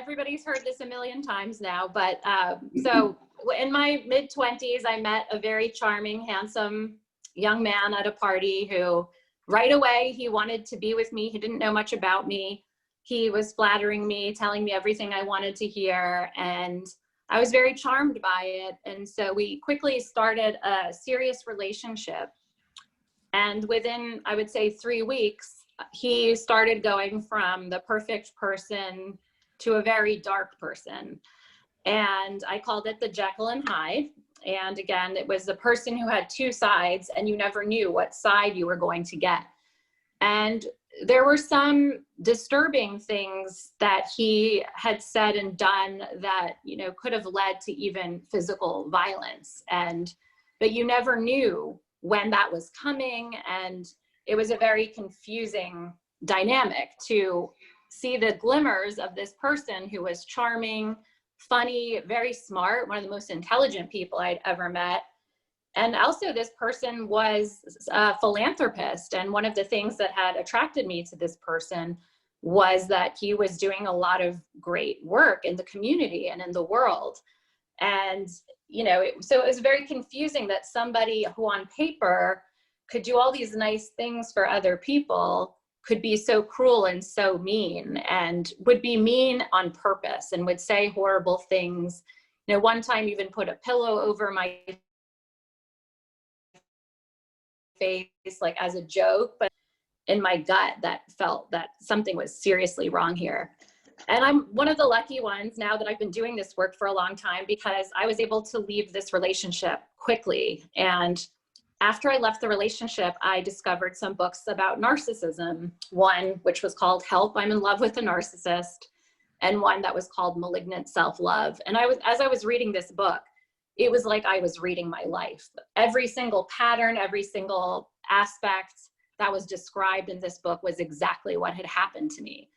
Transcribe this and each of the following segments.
everybody's heard this a million times now, but so in my mid-20s, I met a very charming, handsome young man at a party who right away, he wanted to be with me. He didn't know much about me. He was flattering me, telling me everything I wanted to hear, and I was very charmed by it. And so we quickly started a serious relationship. And within, I would say, 3 weeks, he started going from the perfect person to a very dark person. And I called it the Jekyll and Hyde. And again, it was a person who had two sides, and you never knew what side you were going to get. And there were some disturbing things that he had said and done that, you know, could have led to even physical violence. But you never knew when that was coming. And it was a very confusing dynamic to see the glimmers of this person who was charming, funny, very smart, one of the most intelligent people I'd ever met. And also this person was a philanthropist. And one of the things that had attracted me to this person was that he was doing a lot of great work in the community and in the world. And, you know, so it was very confusing that somebody who on paper could do all these nice things for other people could be so cruel and so mean, and would be mean on purpose and would say horrible things. You know, one time even put a pillow over my face, like as a joke, but in my gut that felt that something was seriously wrong here. And I'm one of the lucky ones now that I've been doing this work for a long time, because I was able to leave this relationship quickly. And after I left the relationship, I discovered some books about narcissism. One, which was called Help, I'm in Love with a Narcissist, and one that was called Malignant Self-Love. And as I was reading this book, it was like I was reading my life. Every single pattern, every single aspect that was described in this book was exactly what had happened to me.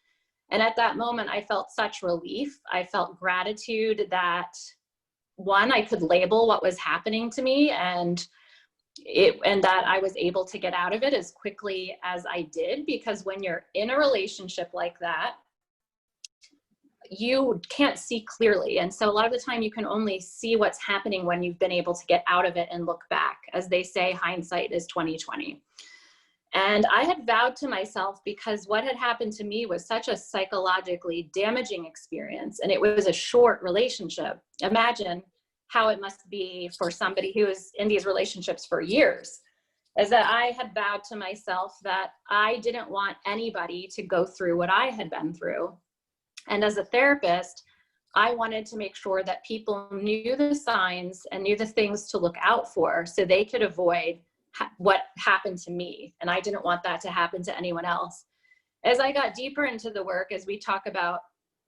And at that moment, I felt such relief. I felt gratitude that, one, I could label what was happening to me, and that I was able to get out of it as quickly as I did. Because when you're in a relationship like that, you can't see clearly. And so a lot of the time you can only see what's happening when you've been able to get out of it and look back. As they say, hindsight is 20/20. And I had vowed to myself, because what had happened to me was such a psychologically damaging experience, and it was a short relationship. Imagine how it must be for somebody who is in these relationships for years, is that I had vowed to myself that I didn't want anybody to go through what I had been through. And as a therapist, I wanted to make sure that people knew the signs and knew the things to look out for so they could avoid what happened to me. And I didn't want that to happen to anyone else. As I got deeper into the work, as we talk about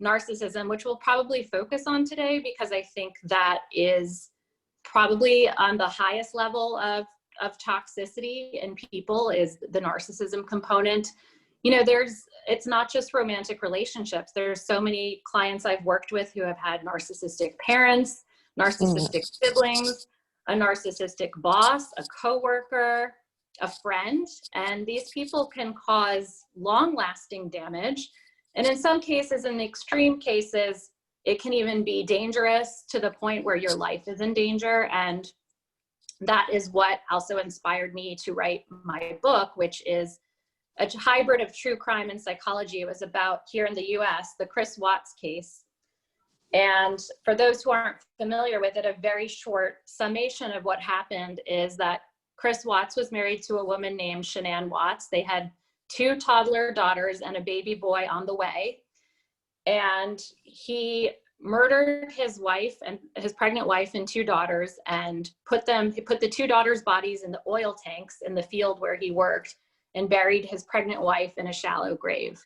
narcissism, which we'll probably focus on today, because I think that is probably on the highest level of toxicity in people, is the narcissism component. You know, it's not just romantic relationships. There's so many clients I've worked with who have had narcissistic parents, narcissistic siblings, a narcissistic boss, a coworker, a friend, and these people can cause long-lasting damage. And in some cases, in the extreme cases, it can even be dangerous to the point where your life is in danger. And that is what also inspired me to write my book, which is a hybrid of true crime and psychology. It was about, here in the US, the Chris Watts case. And for those who aren't familiar with it, a very short summation of what happened is that Chris Watts was married to a woman named Shanann Watts. They had 2 toddler daughters and a baby boy on the way. And he murdered his wife and his pregnant wife and 2 daughters, and he put the 2 daughters' bodies in the oil tanks in the field where he worked, and buried his pregnant wife in a shallow grave.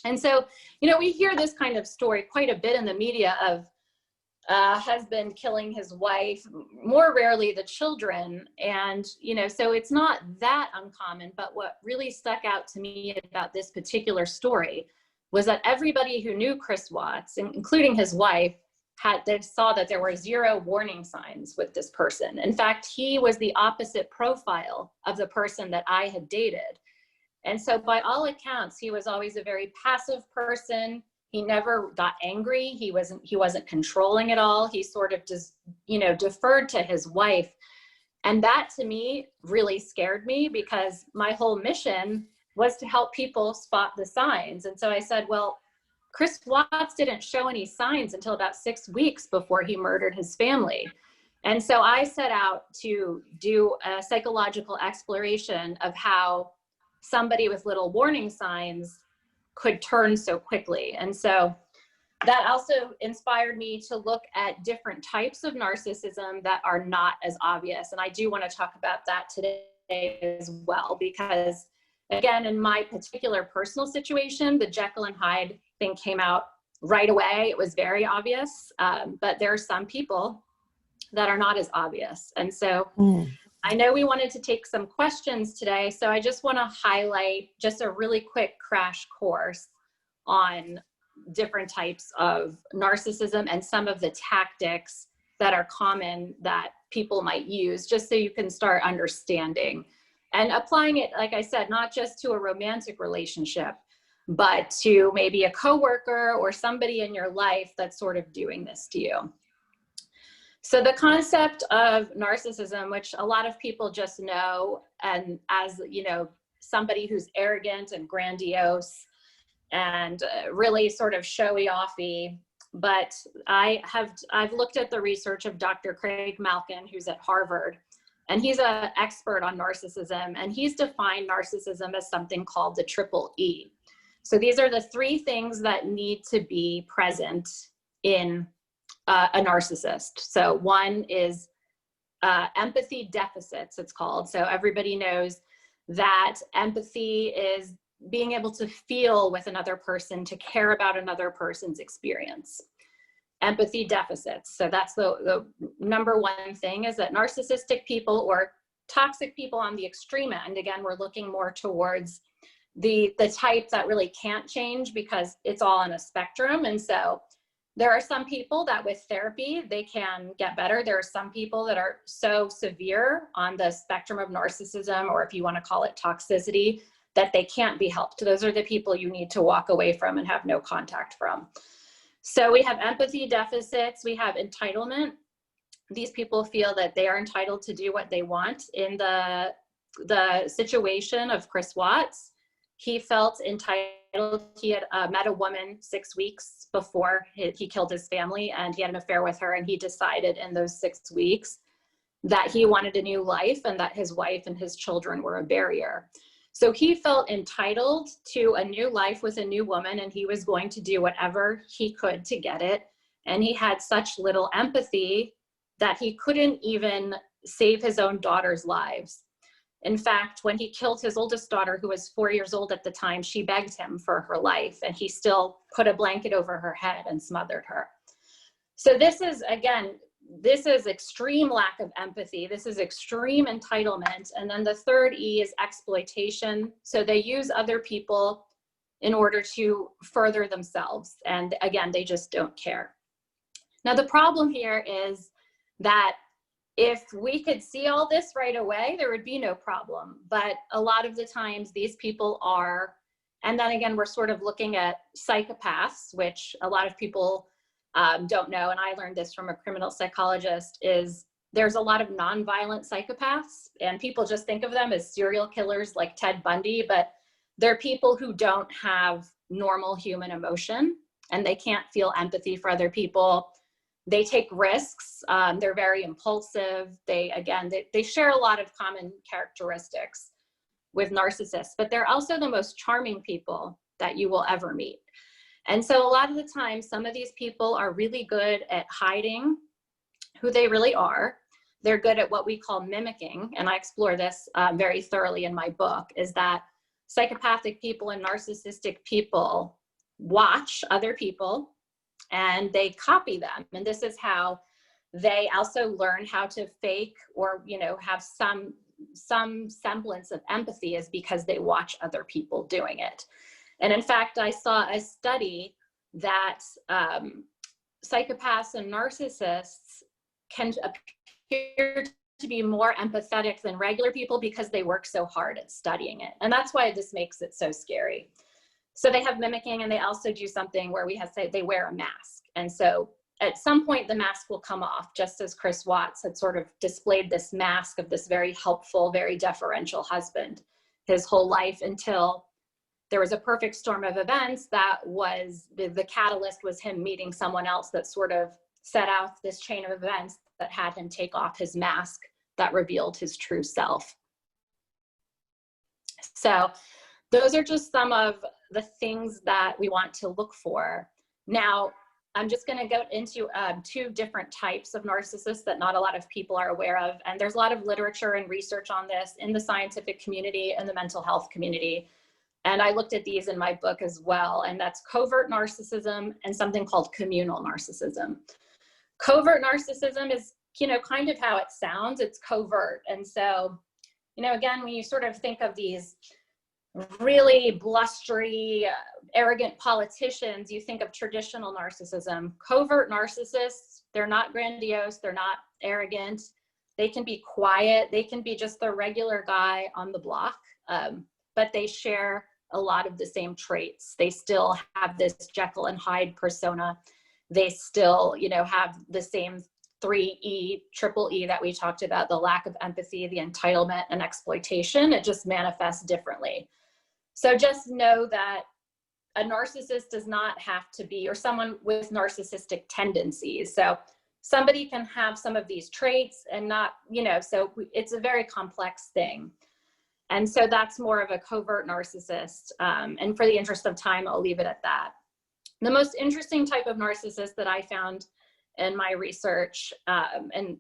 And so, you know, we hear this kind of story quite a bit in the media of husband killing his wife, more rarely the children. And, you know, so it's not that uncommon, but what really stuck out to me about this particular story was that everybody who knew Chris Watts, including his wife, they saw that there were 0 warning signs with this person. In fact, he was the opposite profile of the person that I had dated. And so by all accounts, he was always a very passive person. He never got angry. He wasn't controlling at all. He sort of just, deferred to his wife. And that to me really scared me, because my whole mission was to help people spot the signs. And so I said, well, Chris Watts didn't show any signs until about 6 weeks before he murdered his family. And so I set out to do a psychological exploration of how somebody with little warning signs could turn so quickly. And so that also inspired me to look at different types of narcissism that are not as obvious. And I do want to talk about that today as well, because again, in my particular personal situation, the Jekyll and Hyde thing came out right away. It was very obvious, but there are some people that are not as obvious. And so I know we wanted to take some questions today, so I just want to highlight just a really quick crash course on different types of narcissism and some of the tactics that are common that people might use, just so you can start understanding and applying it, like I said, not just to a romantic relationship, but to maybe a coworker or somebody in your life that's sort of doing this to you. So the concept of narcissism, which a lot of people just know, and as somebody who's arrogant and grandiose and really sort of showy offy, but I've looked at the research of Dr. Craig Malkin, who's at Harvard, and he's an expert on narcissism, and he's defined narcissism as something called the triple E. So these are the 3 things that need to be present in a narcissist. So one is empathy deficits, it's called. So everybody knows that empathy is being able to feel with another person, to care about another person's experience. Empathy deficits. So that's the number one thing, is that narcissistic people or toxic people on the extreme end, again, we're looking more towards the type that really can't change, because it's all on a spectrum. And so there are some people that with therapy, they can get better. There are some people that are so severe on the spectrum of narcissism, or if you want to call it toxicity, that they can't be helped. Those are the people you need to walk away from and have no contact from. So we have empathy deficits, we have entitlement. These people feel that they are entitled to do what they want. In the situation of Chris Watts, he felt entitled. He had met a woman 6 weeks before he killed his family, and he had an affair with her, and he decided in those 6 weeks that he wanted a new life and that his wife and his children were a barrier. So he felt entitled to a new life with a new woman, and he was going to do whatever he could to get it. And he had such little empathy that he couldn't even save his own daughter's lives. In fact, when he killed his oldest daughter, who was 4 years old at the time, she begged him for her life, and he still put a blanket over her head and smothered her. So this is, again, this is extreme lack of empathy. This is extreme entitlement. And then the third E is exploitation. So they use other people in order to further themselves. And again, they just don't care. Now, the problem here is that if we could see all this right away, there would be no problem. But a lot of the times these people are, and then again, we're sort of looking at psychopaths, which a lot of people don't know, and I learned this from a criminal psychologist, is there's a lot of nonviolent psychopaths, and people just think of them as serial killers like Ted Bundy, but they're people who don't have normal human emotion, and they can't feel empathy for other people. They take risks. They're very impulsive. They share a lot of common characteristics with narcissists, but they're also the most charming people that you will ever meet. And so a lot of the time, some of these people are really good at hiding who they really are. They're good at what we call mimicking, and I explore this very thoroughly in my book, is that psychopathic people and narcissistic people watch other people and they copy them. And this is how they also learn how to fake or, have some semblance of empathy, is because they watch other people doing it. And in fact, I saw a study that psychopaths and narcissists can appear to be more empathetic than regular people because they work so hard at studying it. And that's why this makes it so scary. So they have mimicking, and they also do something where we have say they wear a mask. And so at some point the mask will come off, just as Chris Watts had sort of displayed this mask of this very helpful, very deferential husband his whole life, until there was a perfect storm of events that was the catalyst was him meeting someone else that sort of set out this chain of events that had him take off his mask that revealed his true self. So those are just some of the things that we want to look for. Now, I'm just going to go into two different types of narcissists that not a lot of people are aware of. And there's a lot of literature and research on this in the scientific community and the mental health community. And I looked at these in my book as well. And that's covert narcissism and something called communal narcissism. Covert narcissism is, kind of how it sounds. It's covert. And so, again, when you sort of think of these really blustery, arrogant politicians, you think of traditional narcissism. Covert narcissists, they're not grandiose, they're not arrogant, they can be quiet, they can be just the regular guy on the block, but they share a lot of the same traits. They still have this Jekyll and Hyde persona. They still, have the same 3E, triple E that we talked about, the lack of empathy, the entitlement and exploitation. It just manifests differently. So just know that a narcissist does not have to be, or someone with narcissistic tendencies. So somebody can have some of these traits and not, so it's a very complex thing. And so that's more of a covert narcissist. And for the interest of time, I'll leave it at that. The most interesting type of narcissist that I found in my research and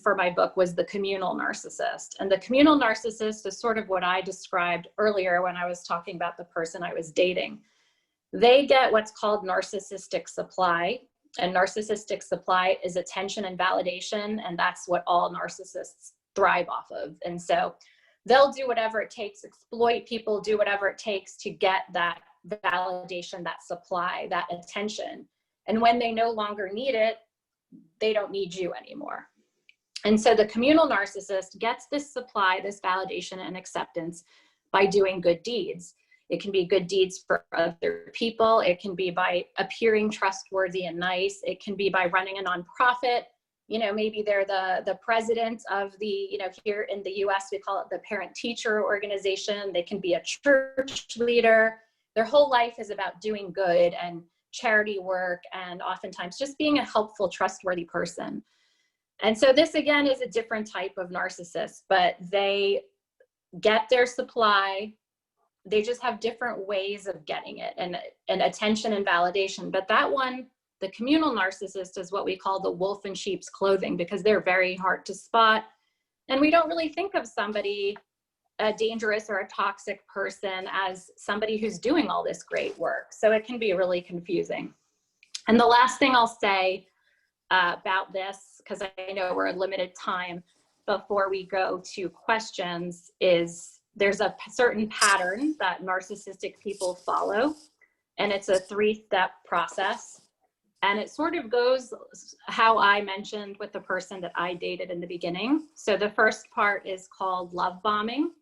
for my book was the communal narcissist. And the communal narcissist is sort of what I described earlier when I was talking about the person I was dating. They get what's called narcissistic supply, and narcissistic supply is attention and validation, and that's what all narcissists thrive off of. And so they'll do whatever it takes, exploit people, do whatever it takes to get that validation, that supply, that attention. And when they no longer need it, they don't need you anymore. And so the communal narcissist gets this supply, this validation and acceptance by doing good deeds. It can be good deeds for other people. It can be by appearing trustworthy and nice. It can be by running a nonprofit. Maybe they're the president of the, here in the US, we call it the parent-teacher organization. They can be a church leader. Their whole life is about doing good and charity work, and oftentimes just being a helpful, trustworthy person. And so this, again, is a different type of narcissist, but they get their supply. They just have different ways of getting it and attention and validation. But that one, the communal narcissist, is what we call the wolf in sheep's clothing, because they're very hard to spot. And we don't really think of somebody, a dangerous or a toxic person, as somebody who's doing all this great work. So it can be really confusing. And the last thing I'll say about this, because I know we're a limited time before we go to questions, is there's a certain pattern that narcissistic people follow, and it's a 3-step process. And it sort of goes how I mentioned with the person that I dated in the beginning. So the first part is called love bombing.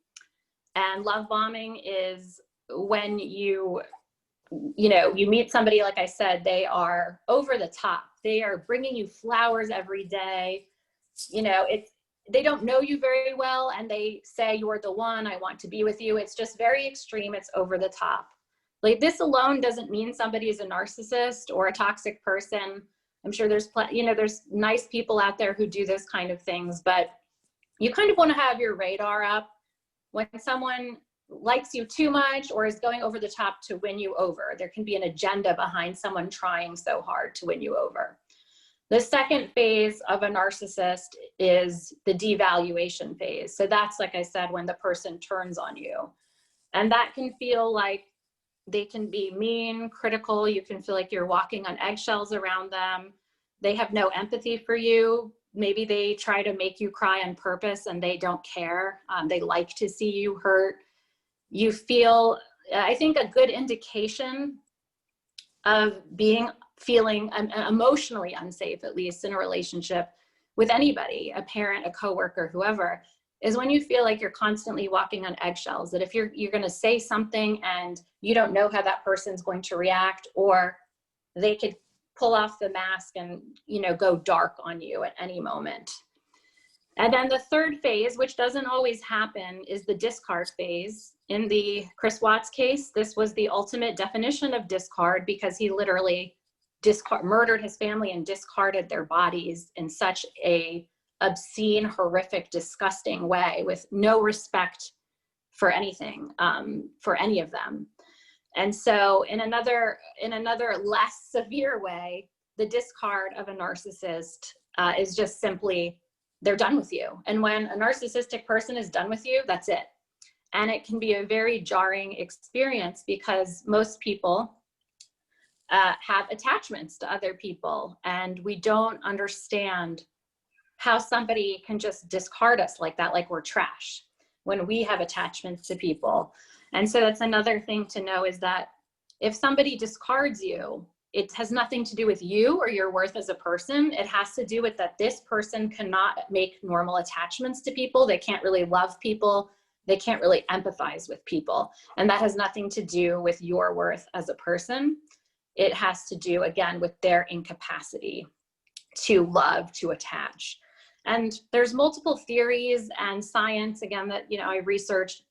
And love bombing is when you meet somebody, like I said, they are over the top. They are bringing you flowers every day. They don't know you very well, and they say, you're the one, I want to be with you. It's just very extreme. It's over the top. Like, this alone doesn't mean somebody is a narcissist or a toxic person. I'm sure there's there's nice people out there who do those kind of things, but you kind of want to have your radar up when someone likes you too much or is going over the top to win you over. There can be an agenda behind someone trying so hard to win you over. The second phase of a narcissist is the devaluation phase. So that's, like I said, when the person turns on you. And that can feel like they can be mean, critical. You can feel like you're walking on eggshells around them. They have no empathy for you. Maybe they try to make you cry on purpose and they don't care. They like to see you hurt. You feel, I think a good indication of feeling emotionally unsafe, at least in a relationship with anybody, a parent, a coworker, whoever, is when you feel like you're constantly walking on eggshells, that if you're going to say something and you don't know how that person's going to react, or they could pull off the mask and, you know, go dark on you at any moment. And then the third phase, which doesn't always happen, is the discard phase. In the Chris Watts case, this was the ultimate definition of discard, because he literally murdered his family and discarded their bodies in such a obscene, horrific, disgusting way, with no respect for anything, for any of them. And so in another less severe way, the discard of a narcissist is just simply, they're done with you. And when a narcissistic person is done with you, that's it. And it can be a very jarring experience, because most people have attachments to other people, and we don't understand how somebody can just discard us like that, like we're trash, when we have attachments to people. And so that's another thing to know, is that if somebody discards you, it has nothing to do with you or your worth as a person. It has to do with that this person cannot make normal attachments to people. They can't really love people. They can't really empathize with people. And that has nothing to do with your worth as a person. It has to do, again, with their incapacity to love, to attach. And there's multiple theories and science, again, that, you know, I researched.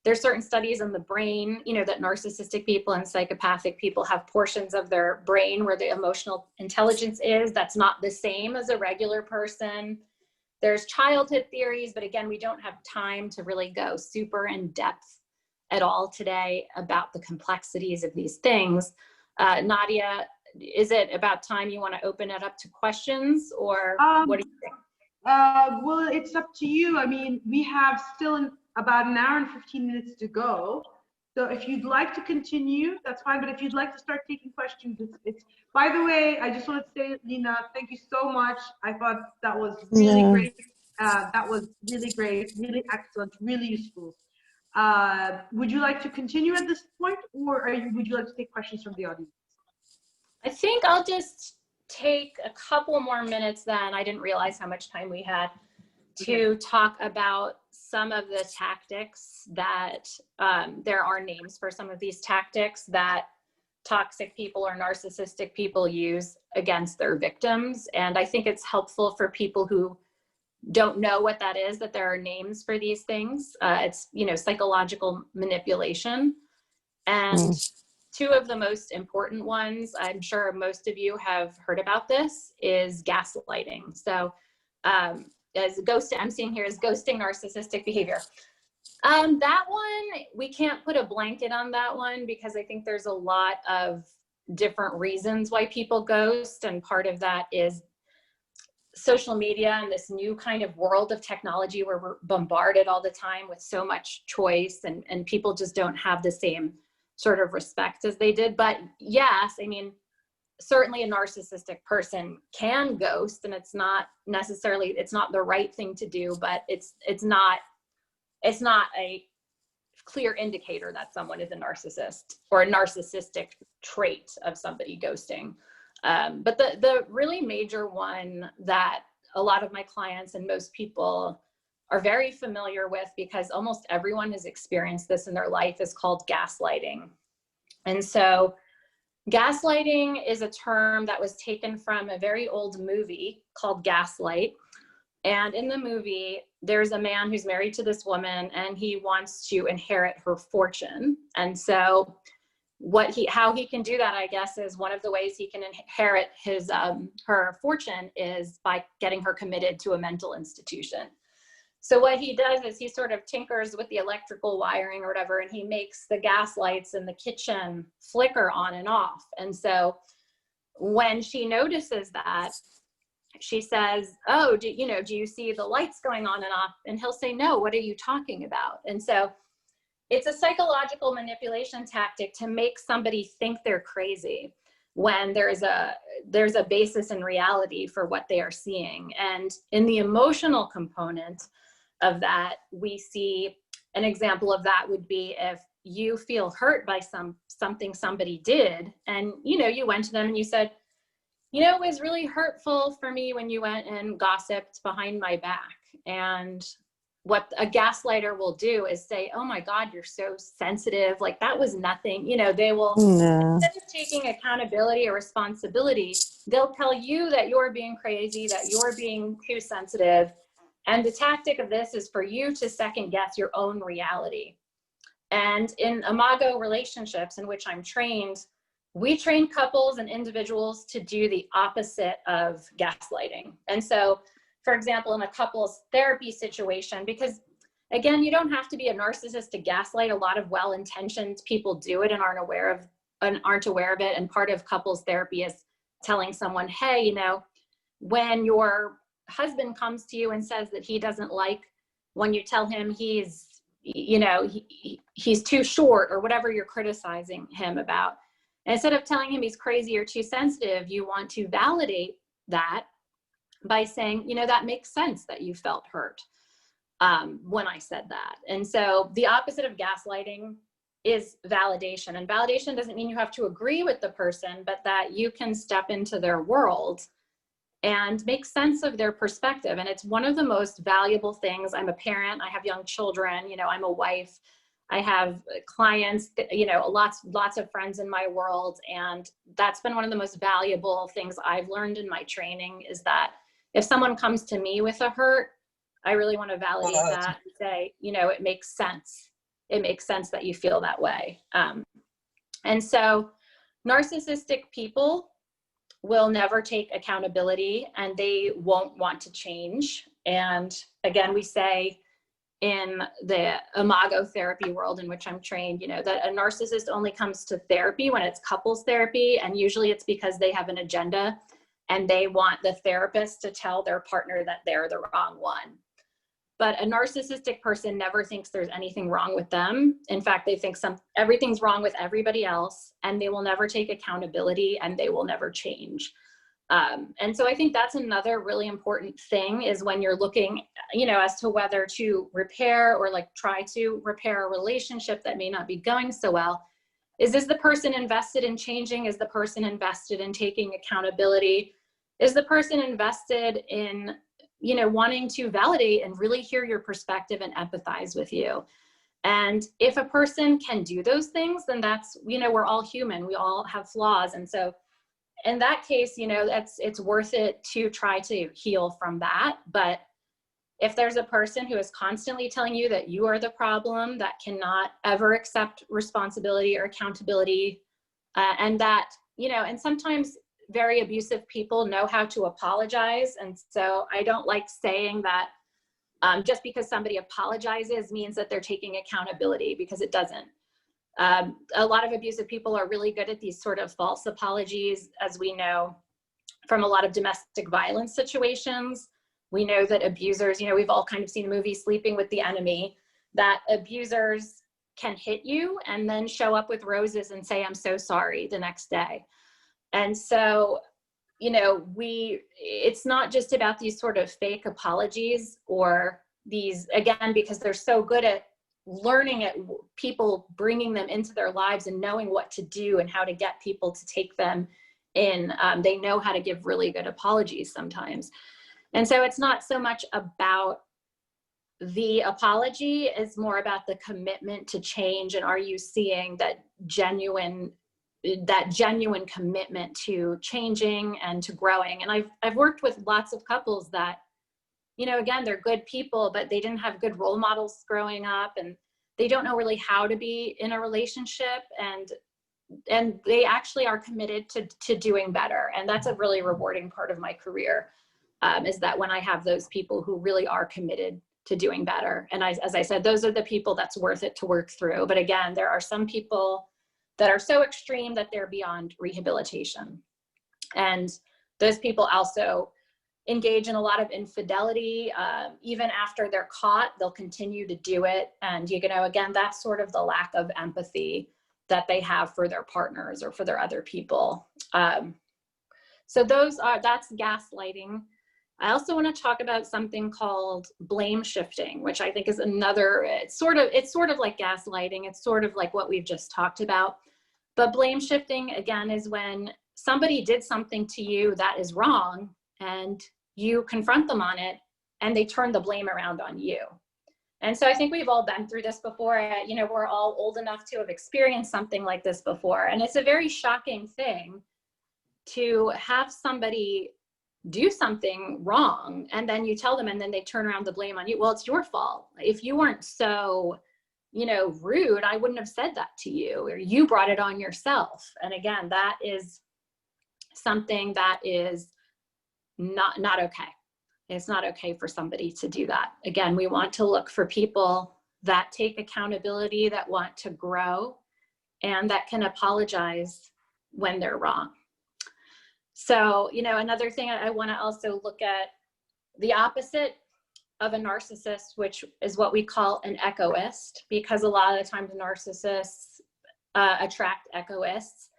There's certain studies in the brain, you know, that narcissistic people and psychopathic people have portions of their brain where the emotional intelligence is. That's not the same as a regular person. There's childhood theories, but again, we don't have time to really go super in depth at all today about the complexities of these things. Nadia, is it about time you want to open it up to questions, or what do you think? Well, it's up to you. I mean, we have still about an hour and 15 minutes to go. So if you'd like to continue, that's fine. But if you'd like to start taking questions, it's by the way, I just want to say, Lina, thank you so much. I thought that was really great. That was really great, really excellent, really useful. Would you like to continue at this point, or would you like to take questions from the audience? I think I'll just take a couple more minutes then. I didn't realize how much time we had to talk about some of the tactics that there are names for some of these tactics that toxic people or narcissistic people use against their victims. And I think it's helpful for people who don't know what that is, that there are names for these things. It's, you know, psychological manipulation. And two of the most important ones, I'm sure most of you have heard about this, is gaslighting. So as I'm seeing here is ghosting narcissistic behavior. That one, we can't put a blanket on that one, because I think there's a lot of different reasons why people ghost. And part of that is social media and this new kind of world of technology where we're bombarded all the time with so much choice, and people just don't have the same sort of respect as they did. But yes, I mean, certainly a narcissistic person can ghost, and it's not the right thing to do, but it's not a clear indicator that someone is a narcissist, or a narcissistic trait of somebody ghosting. But the really major one that a lot of my clients and most people are very familiar with, because almost everyone has experienced this in their life, is called gaslighting. And so gaslighting is a term that was taken from a very old movie called Gaslight. And in the movie, there's a man who's married to this woman, and he wants to inherit her fortune. And so how he can do that, I guess, is one of the ways he can inherit her fortune is by getting her committed to a mental institution. So what he does is he sort of tinkers with the electrical wiring or whatever, and he makes the gas lights in the kitchen flicker on and off. And so when she notices that, she says, "Oh, do you see the lights going on and off?" And he'll say, "No, what are you talking about?" And so it's a psychological manipulation tactic to make somebody think they're crazy when there's a basis in reality for what they are seeing. And in the emotional component of that, we see an example of that would be if you feel hurt by something somebody did, and you went to them and you said, "It was really hurtful for me when you went and gossiped behind my back." And what a gaslighter will do is say, oh my God, you're so sensitive. Like that was nothing. You know, they will, No. instead of taking accountability or responsibility, they'll tell you that you're being crazy, that you're being too sensitive. And the tactic of this is for you to second guess your own reality. And in Imago relationships, in which I'm trained, we train couples and individuals to do the opposite of gaslighting. And so, for example, in a couples therapy situation, because again, you don't have to be a narcissist to gaslight. A lot of well-intentioned people do it and aren't aware of it. And part of couples therapy is telling someone, hey, you know, when your husband comes to you and says that he doesn't like when you tell him he's, you know, he's too short or whatever you're criticizing him about. And instead of telling him he's crazy or too sensitive, you want to validate that by saying, you know, that makes sense that you felt hurt when I said that. And so the opposite of gaslighting is validation. And validation doesn't mean you have to agree with the person, but that you can step into their world and make sense of their perspective. And it's one of the most valuable things. I'm a parent, I have young children, you know, I'm a wife, I have clients, you know, lots of friends in my world. And that's been one of the most valuable things I've learned in my training, is that if someone comes to me with a hurt, I really want to validate that and say, you know, it makes sense. It makes sense that you feel that way. And so narcissistic people will never take accountability and they won't want to change. And again, we say in the Imago therapy world in which I'm trained, you know, that a narcissist only comes to therapy when it's couples therapy. And usually it's because they have an agenda and they want the therapist to tell their partner that they're the wrong one. But a narcissistic person never thinks there's anything wrong with them. In fact, they think everything's wrong with everybody else, and they will never take accountability and they will never change. And so I think that's another really important thing, is when you're looking, you know, as to whether to repair or like try to repair a relationship that may not be going so well. Is the person invested in changing? Is the person invested in taking accountability? Is the person invested in, you know, wanting to validate and really hear your perspective and empathize with you? And if a person can do those things, then that's, you know, we're all human, we all have flaws. And so in that case, you know, it's worth it to try to heal from that. But if there's a person who is constantly telling you that you are the problem, that cannot ever accept responsibility or accountability, and that, you know, and sometimes very abusive people know how to apologize. And so I don't like saying that just because somebody apologizes means that they're taking accountability, because it doesn't. A lot of abusive people are really good at these sort of false apologies, as we know from a lot of domestic violence situations. We know that abusers, you know, we've all kind of seen the movie Sleeping with the Enemy, that abusers can hit you and then show up with roses and say, I'm so sorry, the next day. And so, you know, it's not just about these sort of fake apologies or these, again, because they're so good at learning at people, bringing them into their lives and knowing what to do and how to get people to take them in. They know how to give really good apologies sometimes. And so it's not so much about the apology, it's more about the commitment to change. And are you seeing that genuine commitment to changing and to growing? And I've worked with lots of couples that, you know, again, they're good people, but they didn't have good role models growing up, and they don't know really how to be in a relationship, and they actually are committed to doing better. And that's a really rewarding part of my career, is that when I have those people who really are committed to doing better. And as I said, those are the people that's worth it to work through. But again, there are some people that are so extreme that they're beyond rehabilitation. And those people also engage in a lot of infidelity. Even after they're caught, they'll continue to do it. And, you know, again, that's sort of the lack of empathy that they have for their partners or for their other people. So that's gaslighting. I also want to talk about something called blame shifting, which I think is another, it's sort of like gaslighting. It's sort of like what we've just talked about. But blame shifting, again, is when somebody did something to you that is wrong and you confront them on it and they turn the blame around on you. And so I think we've all been through this before. You know, we're all old enough to have experienced something like this before. And it's a very shocking thing to have somebody do something wrong and then you tell them and then they turn around the blame on you. Well, it's your fault. If you weren't so, you know, rude, I wouldn't have said that to you, or you brought it on yourself. And again, that is something that is not okay. It's not okay for somebody to do that. Again, we want to look for people that take accountability, that want to grow, and that can apologize when they're wrong. So, you know, another thing I want to also look at, the opposite of a narcissist, which is what we call an egoist, because a lot of the times narcissists attract egoists,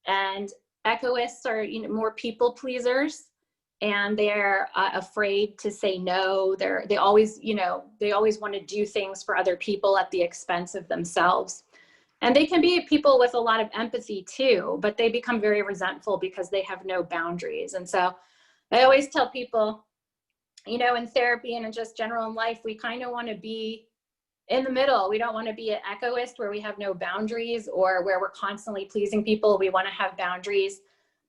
and egoists are, you know, more people pleasers, and they're afraid to say no. They always, you know, they always want to do things for other people at the expense of themselves. And they can be people with a lot of empathy too, but they become very resentful because they have no boundaries. And so I always tell people, you know, in therapy and in just general in life, we kind of want to be in the middle. We don't want to be an egoist where we have no boundaries or where we're constantly pleasing people. We want to have boundaries,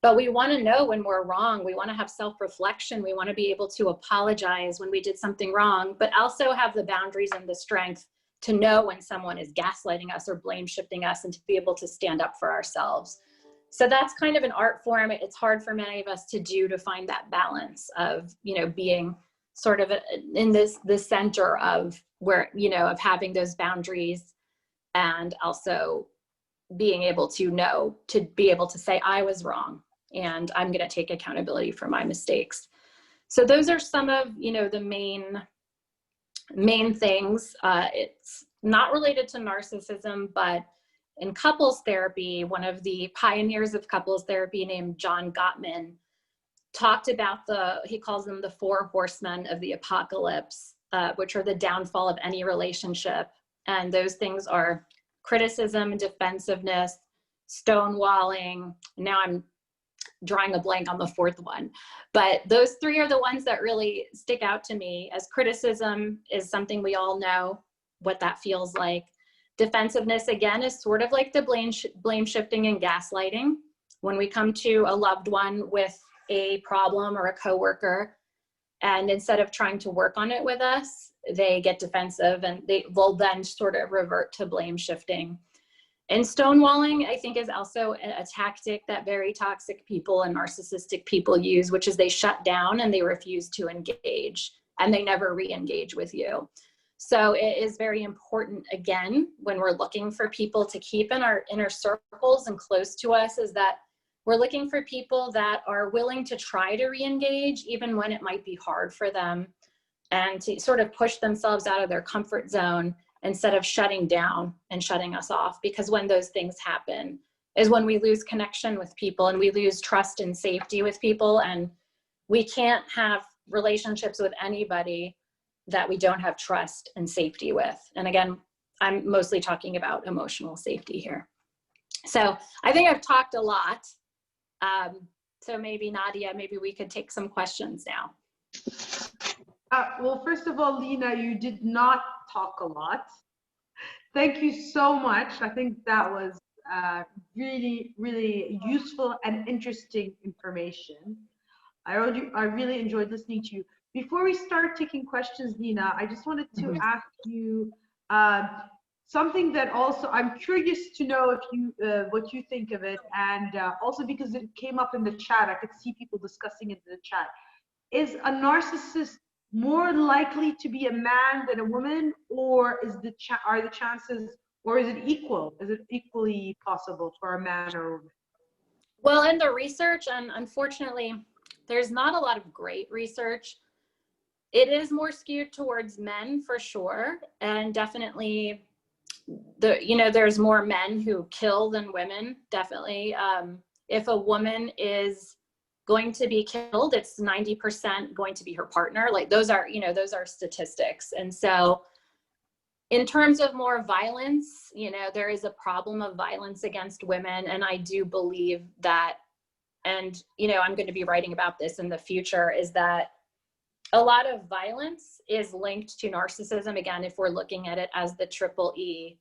but we want to know when we're wrong. We want to have self-reflection. We want to be able to apologize when we did something wrong, but also have the boundaries and the strength to know when someone is gaslighting us or blame shifting us, and to be able to stand up for ourselves. So that's kind of an art form. It's hard for many of us to do, to find that balance of, you know, being sort of in the center of where, you know, of having those boundaries, and also being able to know, to be able to say, I was wrong and I'm going to take accountability for my mistakes. So those are some of, you know, the main things. It's not related to narcissism, but in couples therapy, one of the pioneers of couples therapy named John Gottman talked about he calls them the 4 horsemen of the apocalypse, which are the downfall of any relationship. And those things are criticism, defensiveness, stonewalling. Now I'm drawing a blank on the 4th one, but those 3 are the ones that really stick out to me. As criticism is something we all know what that feels like. Defensiveness, again, is sort of like the blame shifting and gaslighting. When we come to a loved one with a problem or a coworker, and instead of trying to work on it with us, they get defensive and they'll then sort of revert to blame shifting. And stonewalling, I think, is also a tactic that very toxic people and narcissistic people use, which is they shut down and they refuse to engage, and they never re-engage with you. So it is very important, again, when we're looking for people to keep in our inner circles and close to us, is that we're looking for people that are willing to try to re-engage, even when it might be hard for them, and to sort of push themselves out of their comfort zone instead of shutting down and shutting us off. Because when those things happen is when we lose connection with people and we lose trust and safety with people. And we can't have relationships with anybody that we don't have trust and safety with. And again, I'm mostly talking about emotional safety here. So I think I've talked a lot. So maybe Nadia, maybe we could take some questions now. Well, first of all, Lena, you did not talk a lot. Thank you so much. I think that was really, really useful and interesting information. I really enjoyed listening to you. Before we start taking questions, Lena, I just wanted to ask you something that also I'm curious to know if you what you think of it, and also because it came up in the chat, I could see people discussing it in the chat. Is a narcissist more likely to be a man than a woman, or are the chances, or is it equal? Is it equally possible for a man or a woman? Well, in the research, and unfortunately, there's not a lot of great research. It is more skewed towards men for sure, and definitely there's more men who kill than women. Definitely, if a woman is going to be killed, it's 90% going to be her partner. Like those are statistics. And so in terms of more violence, there is a problem of violence against women. And I do believe that, and I'm going to be writing about this in the future, is that a lot of violence is linked to narcissism. Again, if we're looking at it as the triple E,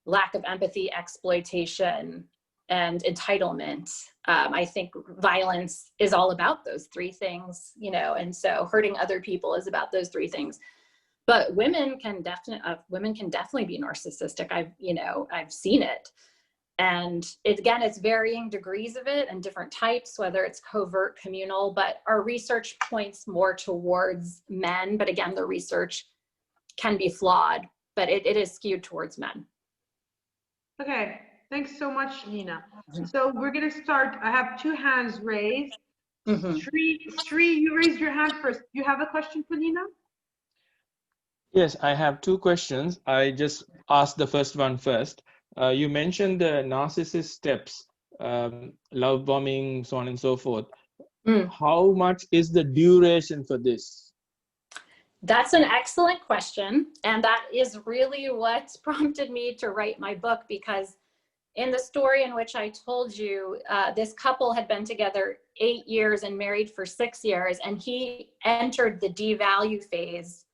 lack of empathy, exploitation, and entitlement. I think violence is all about those three things, you know, and so hurting other people is about those three things. But women can definitely be narcissistic. I've seen it. And again, it's varying degrees of it and different types, whether it's covert, communal, but our research points more towards men. But again, the research can be flawed, but it is skewed towards men. Okay, thanks so much, Nina. So we're gonna start. I have 2 hands raised. Sri, you raised your hand first. You have a question for Nina? Yes, I have 2 questions. I just asked the first one first. You mentioned the narcissist steps, love bombing, so on and so forth. How much is the duration for this? That's an excellent question. And that is really what prompted me to write my book, because in the story in which I told you, this couple had been together 8 years and married for 6 years, and he entered the devalue phase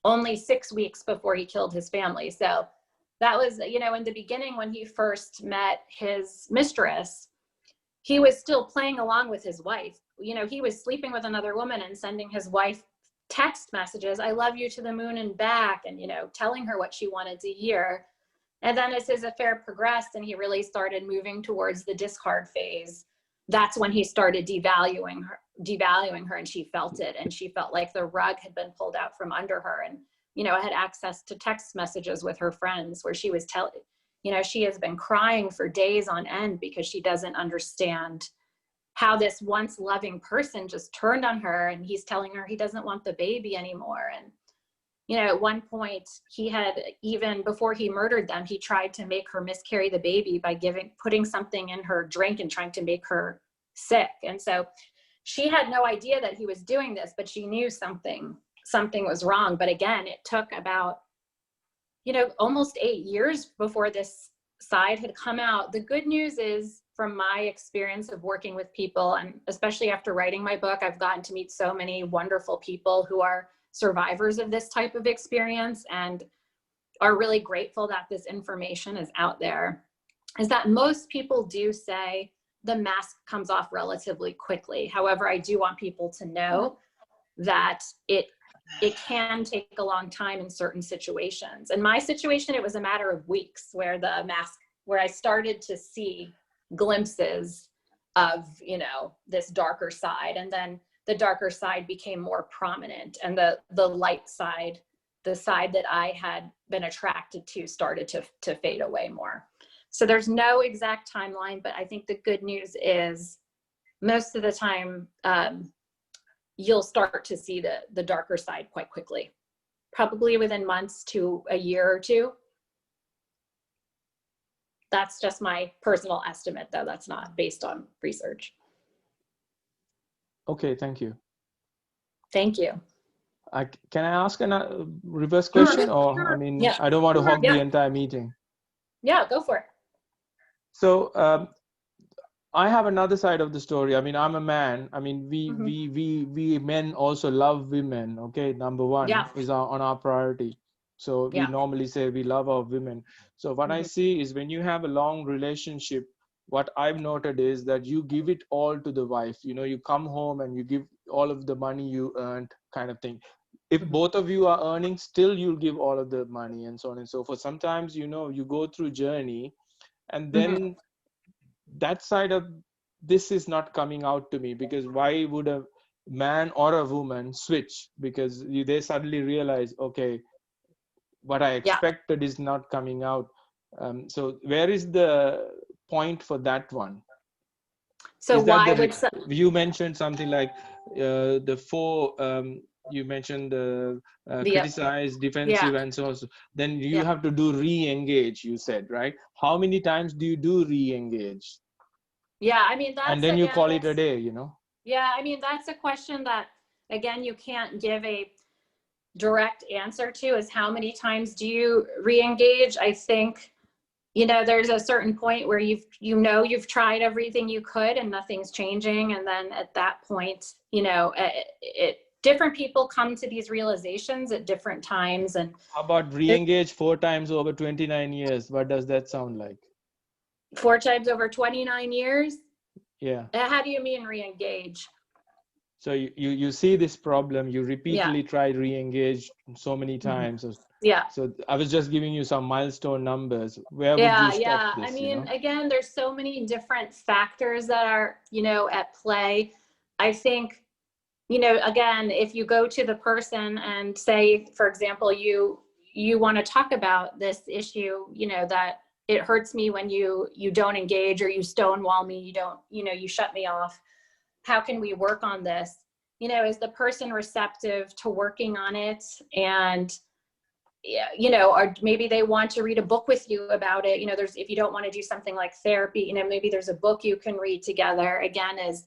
only 6 weeks before he killed his family. So that was, in the beginning when he first met his mistress, he was still playing along with his wife. He was sleeping with another woman and sending his wife text messages, "I love you to the moon and back," and, telling her what she wanted to hear. And then as his affair progressed and he really started moving towards the discard phase, that's when he started devaluing her, and she felt it, and she felt like the rug had been pulled out from under her. And I had access to text messages with her friends where she was telling, she has been crying for days on end because she doesn't understand how this once loving person just turned on her, and he's telling her he doesn't want the baby anymore. And at one point, he had, even before he murdered them, he tried to make her miscarry the baby by putting something in her drink and trying to make her sick. And so she had no idea that he was doing this, but she knew something was wrong. But again, it took about, almost 8 years before this side had come out. The good news is, from my experience of working with people, and especially after writing my book, I've gotten to meet so many wonderful people who are survivors of this type of experience and are really grateful that this information is out there, is that most people do say the mask comes off relatively quickly. However, I do want people to know that it can take a long time in certain situations. In my situation, it was a matter of weeks where I started to see glimpses of, this darker side. And then the darker side became more prominent, and the light side, the side that I had been attracted to, started to fade away more. So there's no exact timeline, but I think the good news is most of the time, you'll start to see the darker side quite quickly, probably within months to a year or two. That's just my personal estimate, though. That's not based on research. Okay, thank you. Thank you. Can I ask a reverse question? Or, Yeah. I don't want to hog the entire meeting. Yeah, go for it. So I have another side of the story. I'm a man. We men also love women. Okay, number one is on our priority. So we normally say we love our women. So what I see is, when you have a long relationship, what I've noted is that you give it all to the wife. You come home and you give all of the money you earned, kind of thing. If both of you are earning, still you'll give all of the money, and so on and so forth. Sometimes, you go through journey, and then that side of this is not coming out to me, because why would a man or a woman switch? Because they suddenly realize, okay, what I expected is not coming out. So where is the point for that one? So why would you mentioned something like the 4 you mentioned criticize, defensive, and so on. Then you have to do re-engage, you said, right? How many times do you do re-engage? Yeah, that's, and then you call it a day, Yeah, that's a question that, again, you can't give a direct answer to, is how many times do you re-engage? I think, there's a certain point where you've tried everything you could and nothing's changing. And then at that point, different people come to these realizations at different times. And how about re-engage 4 times over 29 years? What does that sound like? 4 times over 29 years? Yeah. How do you mean re-engage? So you see this problem, you repeatedly try re-engage so many times. Yeah. So I was just giving you some milestone numbers. Where would you stop this? I mean, again, there's so many different factors that are, at play. I think, again, if you go to the person and say, for example, you want to talk about this issue, that it hurts me when you don't engage, or you stonewall me, you shut me off. How can we work on this? Is the person receptive to working on it? And, or maybe they want to read a book with you about it. If you don't want to do something like therapy, maybe there's a book you can read together. Again, is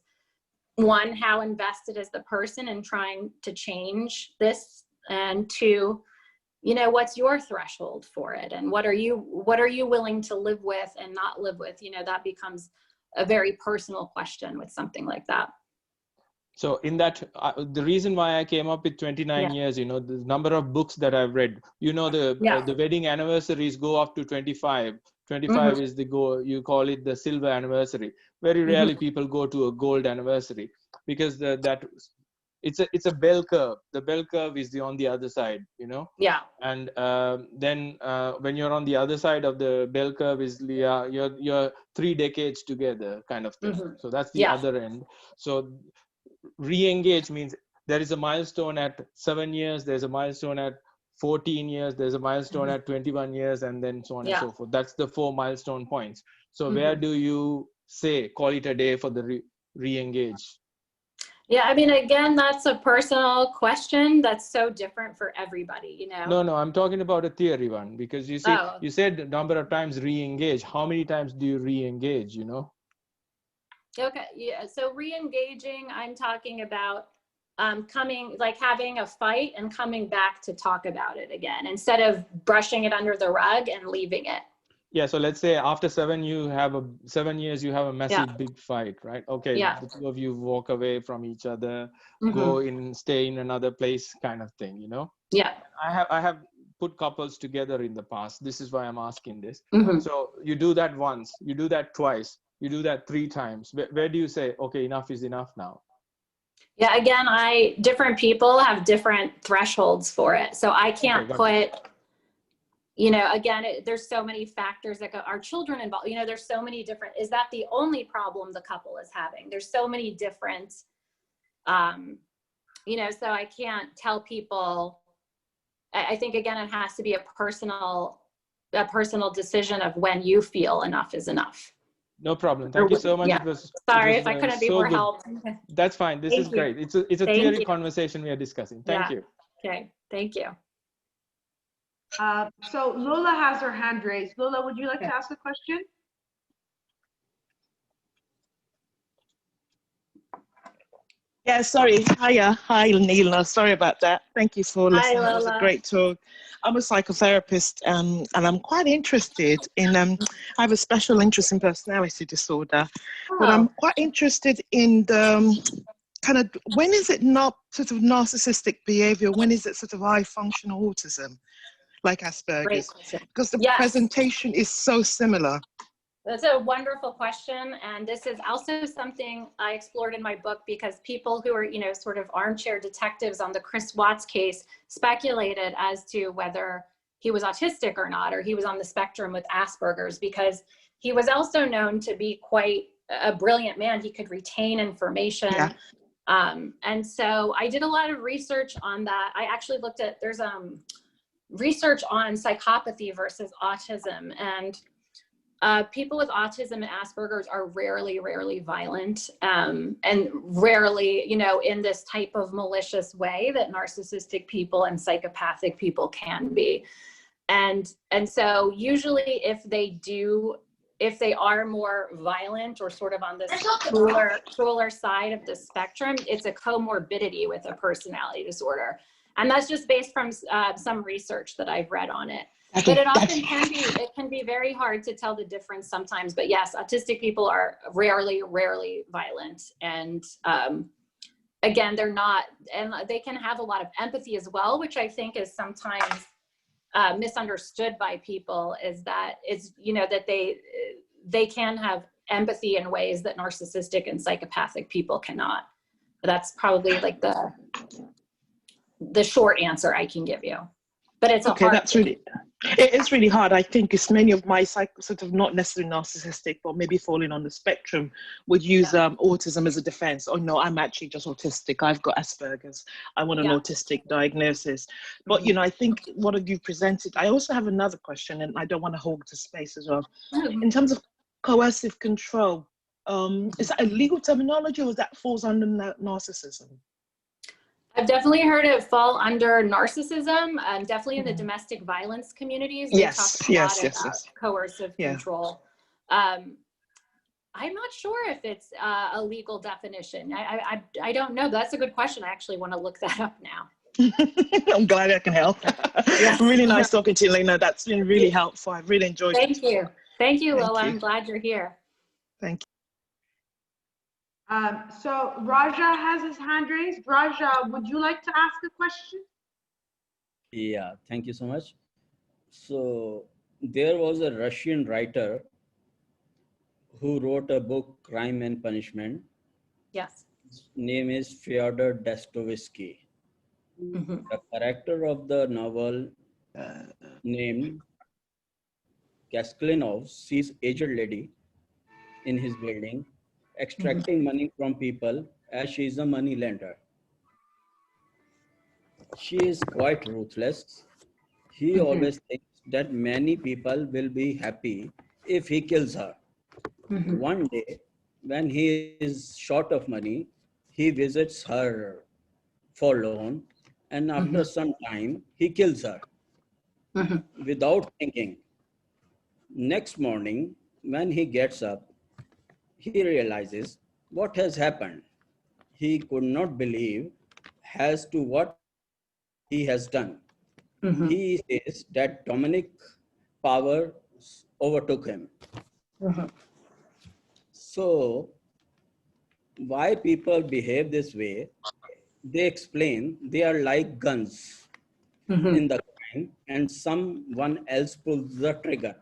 one, how invested is the person in trying to change this? And two, what's your threshold for it? And what are you willing to live with and not live with? That becomes a very personal question with something like that. So in that, the reason why I came up with 29 years, the number of books that I've read, the wedding anniversaries go up to 25. 25 is the goal. You call it the silver anniversary. Very rarely people go to a gold anniversary, because it's a bell curve. The bell curve is on the other side, Yeah. And then when you're on the other side of the bell curve is you're 3 decades together kind of thing. So that's the other end. So re-engage means there is a milestone at 7 years, there's a milestone at 14 years, there's a milestone at 21 years, and then so on and so forth. That's the 4 milestone points. So where do you say call it a day for the re-engage? Yeah, I mean, again, that's a personal question that's so different for everybody, No, I'm talking about a theory one, because you see, you said a number of times re-engage. How many times do you re-engage, Okay, yeah, so re-engaging, I'm talking about having a fight and coming back to talk about it again, instead of brushing it under the rug and leaving it. Yeah, so let's say after 7 years, you have a massive big fight, right? Okay, the two of you walk away from each other, stay in another place kind of thing, Yeah. I have put couples together in the past. This is why I'm asking this. So you do that once, you do that twice, you do that 3 times. Where do you say, okay, enough is enough now? Yeah, again, different people have different thresholds for it. So I can't again, there's so many factors that are children involved. There's so many different, is that the only problem the couple is having? There's so many different, so I can't tell people. I think, again, it has to be a personal decision of when you feel enough is enough. No problem. Thank you so much. Yeah. Sorry if I couldn't be more help. That's fine. This is great. It's a theory conversation we are discussing. Thank you. Okay. Thank you. So Lola has her hand raised. Lola, would you like to ask a question? Yeah, sorry. Hiya. Hi, Neela. Sorry about that. Thank you for listening. It was a great talk. I'm a psychotherapist, and I'm quite interested in, I have a special interest in personality disorder, but I'm quite interested in the kind of, when is it not sort of narcissistic behavior? When is it sort of high functional autism, like Asperger's? Because the presentation is so similar. That's a wonderful question. And this is also something I explored in my book, because people who are, sort of armchair detectives on the Chris Watts case speculated as to whether he was autistic or not, or he was on the spectrum with Asperger's, because he was also known to be quite a brilliant man. He could retain information. Yeah. And so I did a lot of research on that. I actually looked at, there's research on psychopathy versus autism, and people with autism and Asperger's are rarely violent, and rarely, in this type of malicious way that narcissistic people and psychopathic people can be. And so usually if they are more violent or sort of on this crueler side of the spectrum, it's a comorbidity with a personality disorder. And that's just based from some research that I've read on it. But it often can be very hard to tell the difference sometimes. But yes, autistic people are rarely violent. And again, they're not, and they can have a lot of empathy as well, which I think is sometimes misunderstood by people, is that it's, you know, that they can have empathy in ways that narcissistic and psychopathic people cannot. That's probably like the short answer I can give you, but it's okay. That's really, it is really hard. I think it's many of my sort of not necessarily narcissistic, but maybe falling on the spectrum would use autism as a defense. Oh no, I'm actually just autistic. I've got Asperger's. I want an autistic diagnosis. But you know, I think what you presented. I also have another question, and I don't want to hog the space as well. In terms of coercive control, is that a legal terminology, or that falls under narcissism? I've definitely heard it fall under narcissism, and definitely in the domestic violence communities. They talk a lot about coercive control. I'm not sure if it's a legal definition. I don't know. That's a good question. I actually want to look that up now. I'm glad I can help. Yes. Really nice talking to you, Lena. That's been really helpful. I've really enjoyed it. Thank you. Thank you, Lola. I'm glad you're here. Thank you. So Raja has his hand raised. Raja, would you like to ask a question? Yeah, thank you so much. So there was a Russian writer who wrote a book, Crime and Punishment. Yes. His name is Fyodor Dostoevsky. Mm-hmm. The character of the novel named Kasklinov sees aged lady in his building extracting money from people, as she is a money lender. She is quite ruthless. He always thinks that many people will be happy if he kills her. One day, when he is short of money, he visits her for loan, and after some time, he kills her without thinking. Next morning, when he gets up, he realizes what has happened. He could not believe as to what he has done. He says that demonic power overtook him. So, why people behave this way? They explain they are like guns in the crime, and someone else pulls the trigger.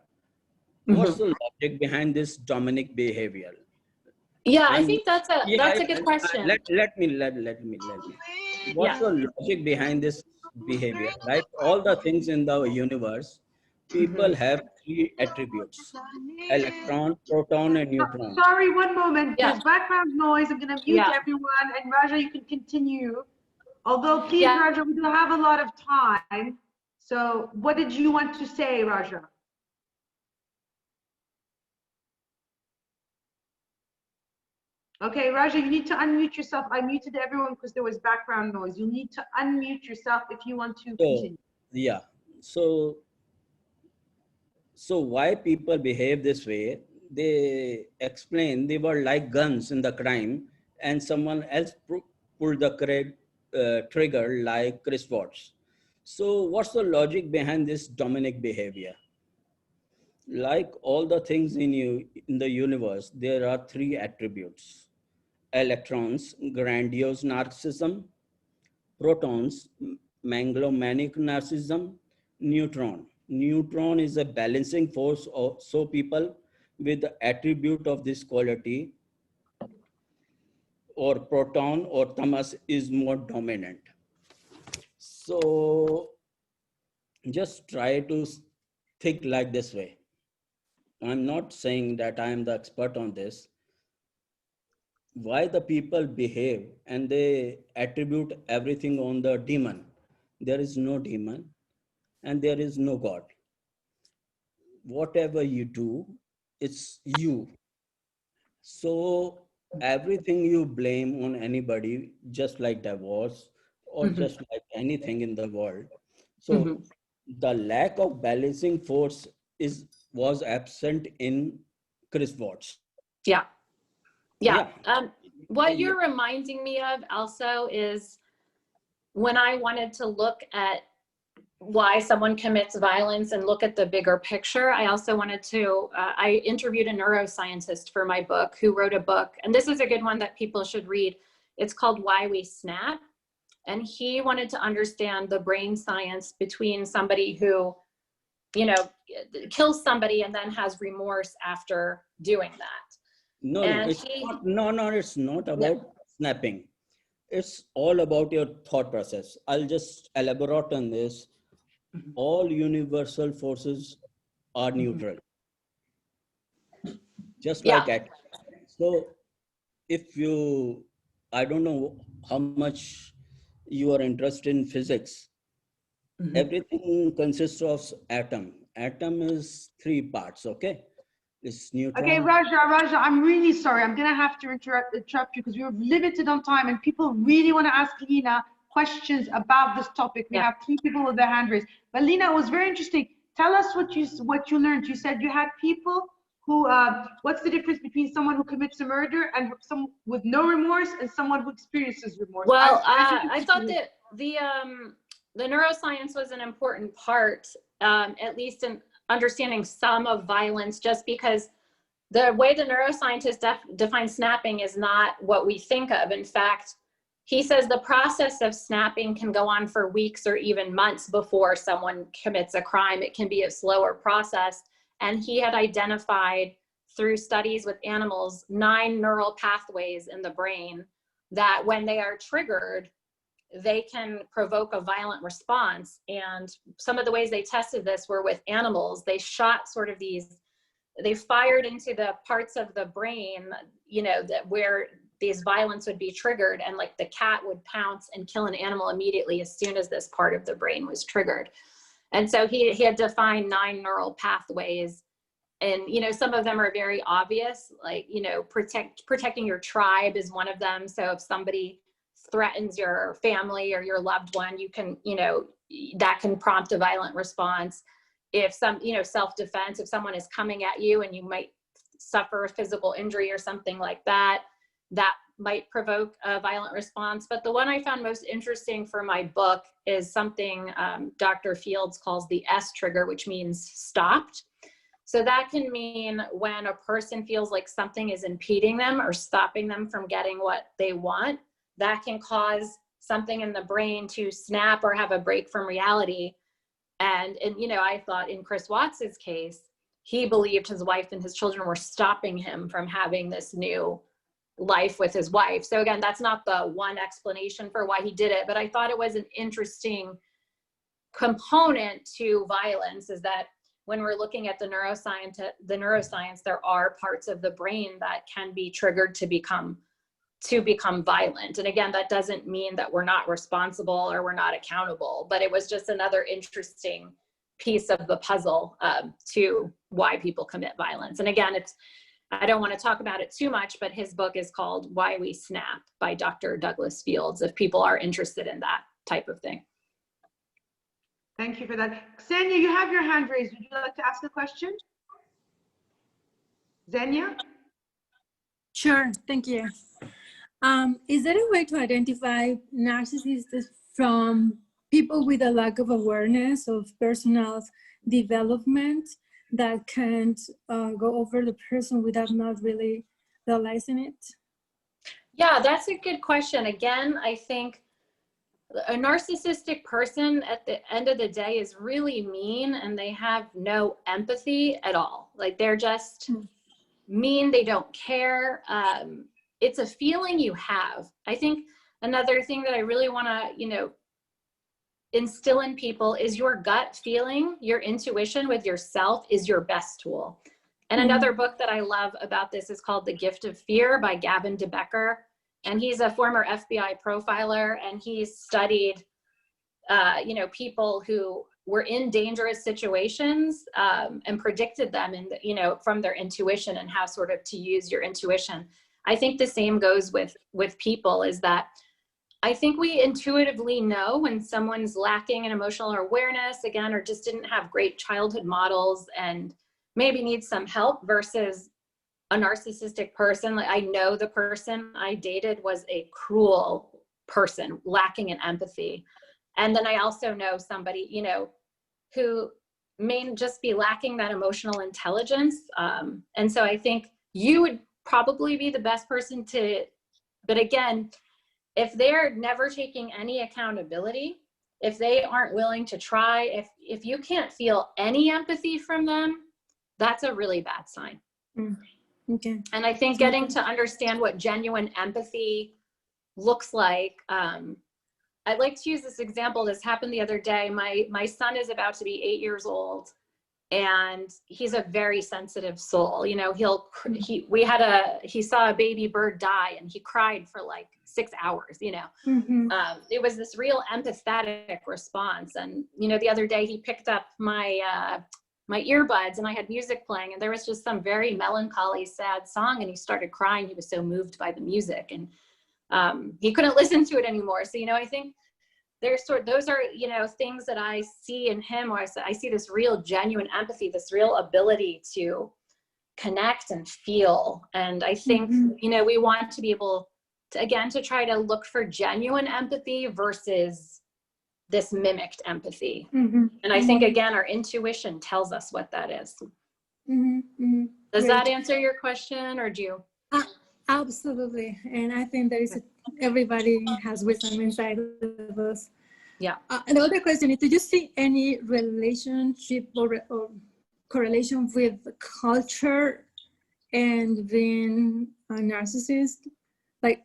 What's the logic behind this demonic behavior? Yeah, I think that's a good question. Let me. What's the logic behind this behavior? Like all the things in the universe, people have three attributes: electron, proton, and neutron. Sorry, one moment. There's background noise. I'm going to mute everyone. And Raja, you can continue. Although, please, Raja, we don't have a lot of time. So what did you want to say, Raja? Okay, Raja, you need to unmute yourself. I muted everyone because there was background noise. You need to unmute yourself if you want to continue. Yeah. So why people behave this way? They explain they were like guns in the crime, and someone else pulled the trigger, like Chris Watts. So what's the logic behind this demonic behavior? Like all the things in the universe, there are three attributes: electrons, grandiose narcissism; protons, megalomaniac narcissism; neutron is a balancing force. So people with the attribute of this quality, or proton or tamas, is more dominant. So just try to think like this way. I'm not saying that I am the expert on this. Why the people behave and they attribute everything on the demon? There is no demon and there is no God. Whatever you do, it's you. So everything you blame on anybody, just like divorce or just like anything in the world. So the lack of balancing force was absent in Chris Watts. Yeah. What you're reminding me of also is when I wanted to look at why someone commits violence and look at the bigger picture, I also wanted to, I interviewed a neuroscientist for my book who wrote a book, and this is a good one that people should read. It's called Why We Snap. And he wanted to understand the brain science between somebody who, you know, kills somebody and then has remorse after doing that. No, And it's not, it's not about snapping. It's all about your thought process. I'll just elaborate on this. All universal forces are neutral. Just like atoms. So if you, I don't know how much you are interested in physics. Everything consists of atom. Atom is 3 parts, okay? It's neutron. Okay, Raja, I'm really sorry. I'm gonna have to interrupt you because we're limited on time and people really want to ask Lena questions about this topic. We have 3 people with their hand raised. But Lena, it was very interesting. Tell us what you learned. You said you had people who, what's the difference between someone who commits a murder and someone with no remorse and someone who experiences remorse? Well, I thought that the neuroscience was an important part, at least in understanding some of violence, just because the way the neuroscientist defines snapping is not what we think of. In fact, he says the process of snapping can go on for weeks or even months before someone commits a crime. It can be a slower process. And he had identified through studies with animals 9 neural pathways in the brain that when they are triggered, they can provoke a violent response. And some of the ways they tested this were with animals. They shot sort of they fired into the parts of the brain, you know, that where these violence would be triggered, and like the cat would pounce and kill an animal immediately as soon as this part of the brain was triggered. And so he had defined 9 neural pathways. And, you know, some of them are very obvious, like, you know, protecting your tribe is one of them. So if somebody threatens your family or your loved one, you can, you know, that can prompt a violent response. If you know, self-defense, if someone is coming at you and you might suffer a physical injury or something like that, that might provoke a violent response. But the one I found most interesting for my book is something Dr. Fields calls the S trigger, which means stopped. So that can mean when a person feels like something is impeding them or stopping them from getting what they want, that can cause something in the brain to snap or have a break from reality. And you know, I thought in Chris Watts's case, he believed his wife and his children were stopping him from having this new life with his wife. So again, that's not the one explanation for why he did it, but I thought it was an interesting component to violence, is that when we're looking at the neuroscience, there are parts of the brain that can be triggered to become violent. And again, that doesn't mean that we're not responsible or we're not accountable, but it was just another interesting piece of the puzzle to why people commit violence. And again, I don't want to talk about it too much, but his book is called Why We Snap by Dr. Douglas Fields, if people are interested in that type of thing. Thank you for that. Xenia, you have your hand raised. Would you like to ask a question? Xenia? Sure, thank you. Is there a way to identify narcissists from people with a lack of awareness of personal development that can't go over the person without not really realizing it? Yeah, that's a good question. Again, I think a narcissistic person at the end of the day is really mean, and they have no empathy at all. Like, they're just mean, they don't care. It's a feeling you have. I think another thing that I really want to, you know, instill in people is your gut feeling, your intuition with yourself is your best tool. And another book that I love about this is called The Gift of Fear by Gavin de Becker. And he's a former FBI profiler, and he's studied, you know, people who were in dangerous situations and predicted them, and you know, from their intuition and how sort of to use your intuition. I think the same goes with people, is that I think we intuitively know when someone's lacking in emotional awareness, again, or just didn't have great childhood models and maybe needs some help, versus a narcissistic person. Like, I know the person I dated was a cruel person, lacking in empathy. And then I also know somebody, you know, who may just be lacking that emotional intelligence. And so I think you would probably be the best person to, but again, if they're never taking any accountability, if they aren't willing to try, if you can't feel any empathy from them, that's a really bad sign. Okay. And I think getting to understand what genuine empathy looks like, I'd like to use this example. This happened the other day. My son is about to be 8 years old, and he's a very sensitive soul. You know, he saw a baby bird die, and he cried for like 6 hours, you know. It was this real empathetic response. And, you know, the other day he picked up my earbuds, and I had music playing, and there was just some very melancholy, sad song, and he started crying. He was so moved by the music, and he couldn't listen to it anymore. So, you know, I think those are, you know, things that I see in him, where I see this real genuine empathy, this real ability to connect and feel. And I think, you know, we want to be able to, again, to try to look for genuine empathy versus this mimicked empathy. And I think, again, our intuition tells us what that is. Does that answer your question, or do you? Absolutely. And I think there is everybody has wisdom inside of us. Yeah. And the other question is, did you see any relationship or correlation with culture and being a narcissist? Like,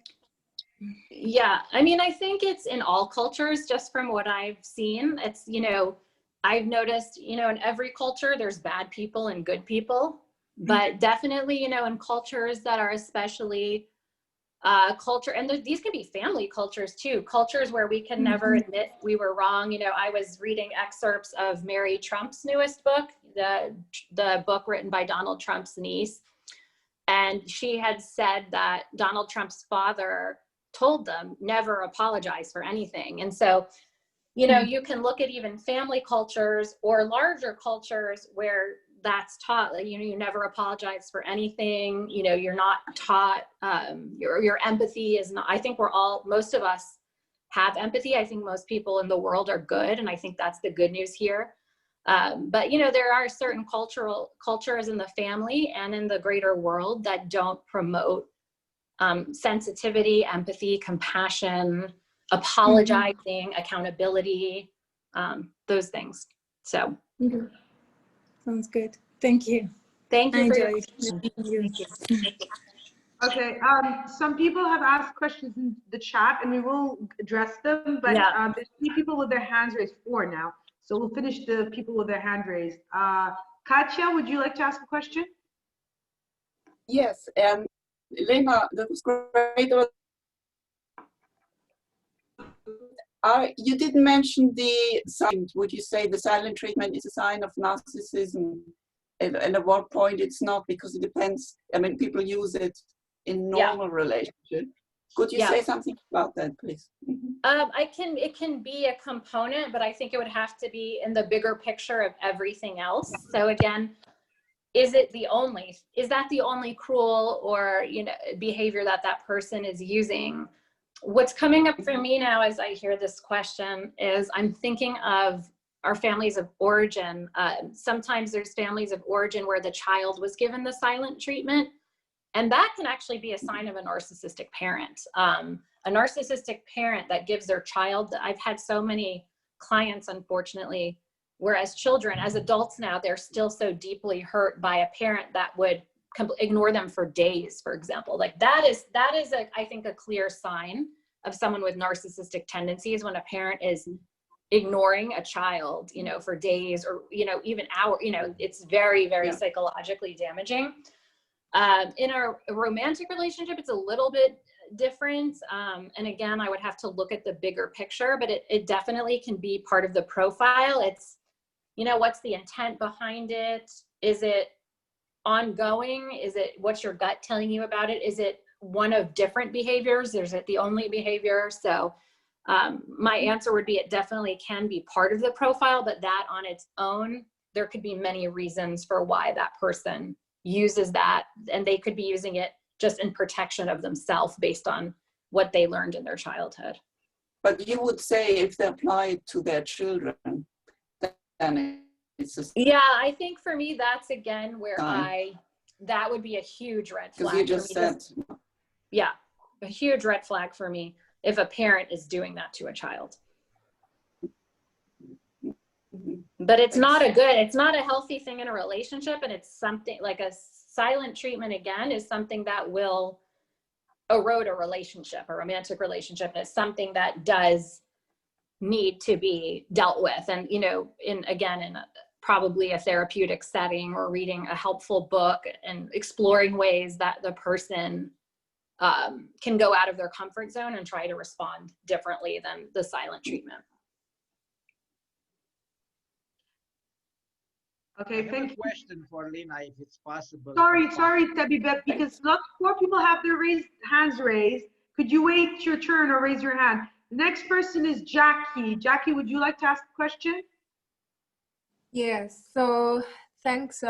yeah, I mean, I think it's in all cultures, just from what I've seen. It's, you know, I've noticed, you know, in every culture, there's bad people and good people. But definitely, you know, in cultures that are especially and these can be family cultures too, cultures where we can never admit we were wrong. You know, I was reading excerpts of Mary Trump's newest book, the book written by Donald Trump's niece. And she had said that Donald Trump's father told them never apologize for anything. And so, you know, you can look at even family cultures or larger cultures where that's taught, like, you know, you never apologize for anything. You know, you're not taught, your empathy is not, I think most of us have empathy. I think most people in the world are good. And I think that's the good news here. But, you know, there are certain cultures in the family and in the greater world that don't promote sensitivity, empathy, compassion, apologizing, accountability, those things. So. Sounds good. Thank you. Thank you. Thank you. Okay. Some people have asked questions in the chat, and we will address them. But there's 3 people with their hands raised, 4 now. So we'll finish the people with their hand raised. Katja, would you like to ask a question? Yes. Lena, that was great. You didn't mention the sign. Would you say the silent treatment is a sign of narcissism? And at what point it's not? Because it depends. I mean, people use it in normal relationship. Could you say something about that, please? It can be a component, but I think it would have to be in the bigger picture of everything else. So again, is that the only cruel or, you know, behavior that person is using? What's coming up for me now as I hear this question is I'm thinking of our families of origin. Sometimes there's families of origin where the child was given the silent treatment, and that can actually be a sign of a narcissistic parent. A narcissistic parent that gives their child, I've had so many clients, unfortunately, where as children, as adults now, they're still so deeply hurt by a parent that would ignore them for days, for example. Like that is I think a clear sign of someone with narcissistic tendencies, when a parent is ignoring a child, you know, for days or, you know, even hours. You know, it's very, very psychologically damaging. In a romantic relationship, it's a little bit different. And again, I would have to look at the bigger picture, but it definitely can be part of the profile. It's, you know, what's the intent behind it? Is it ongoing? What's your gut telling you about it? Is it one of different behaviors? Is it the only behavior? So my answer would be it definitely can be part of the profile, but that on its own, there could be many reasons for why that person uses that, and they could be using it just in protection of themselves based on what they learned in their childhood. But you would say if they apply it to their children, then it's yeah, I think for me, that's again where that would be a huge red flag. Because you just said. Yeah, a huge red flag for me. if a parent is doing that to a child. But it's not a healthy thing in a relationship, and it's something like a silent treatment, again, is something that will erode a relationship, a romantic relationship, and it's something that does need to be dealt with. And, you know, probably a therapeutic setting, or reading a helpful book and exploring ways that the person can go out of their comfort zone and try to respond differently than the silent treatment. Okay, thank you. Question for Lina, if it's possible. Sorry, Tabibet, because lots more people have their hands raised. Could you wait your turn or raise your hand? The next person is Jackie. Jackie, would you like to ask a question? Yes, so thanks,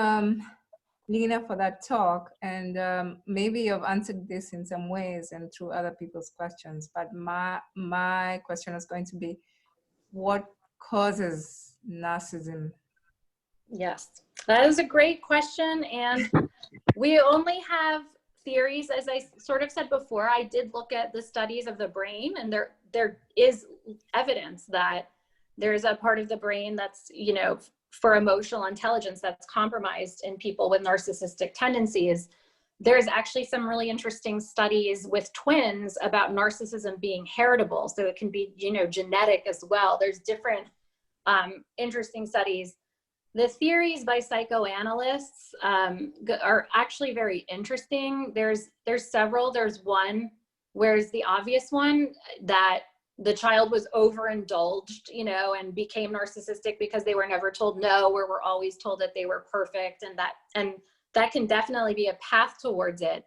Lina, for that talk. And maybe you've answered this in some ways and through other people's questions, but my question is going to be, what causes narcissism? Yes, that is a great question. And we only have theories. As I sort of said before, I did look at the studies of the brain, and there is evidence that there's a part of the brain that's, you know, for emotional intelligence, that's compromised in people with narcissistic tendencies. There's actually some really interesting studies with twins about narcissism being heritable. So it can be, you know, genetic as well. There's different interesting studies. The theories by psychoanalysts are actually very interesting. There's several. There's one, where's the obvious one, that the child was overindulged, you know, and became narcissistic because they were never told no, or were always told that they were perfect, and that can definitely be a path towards it.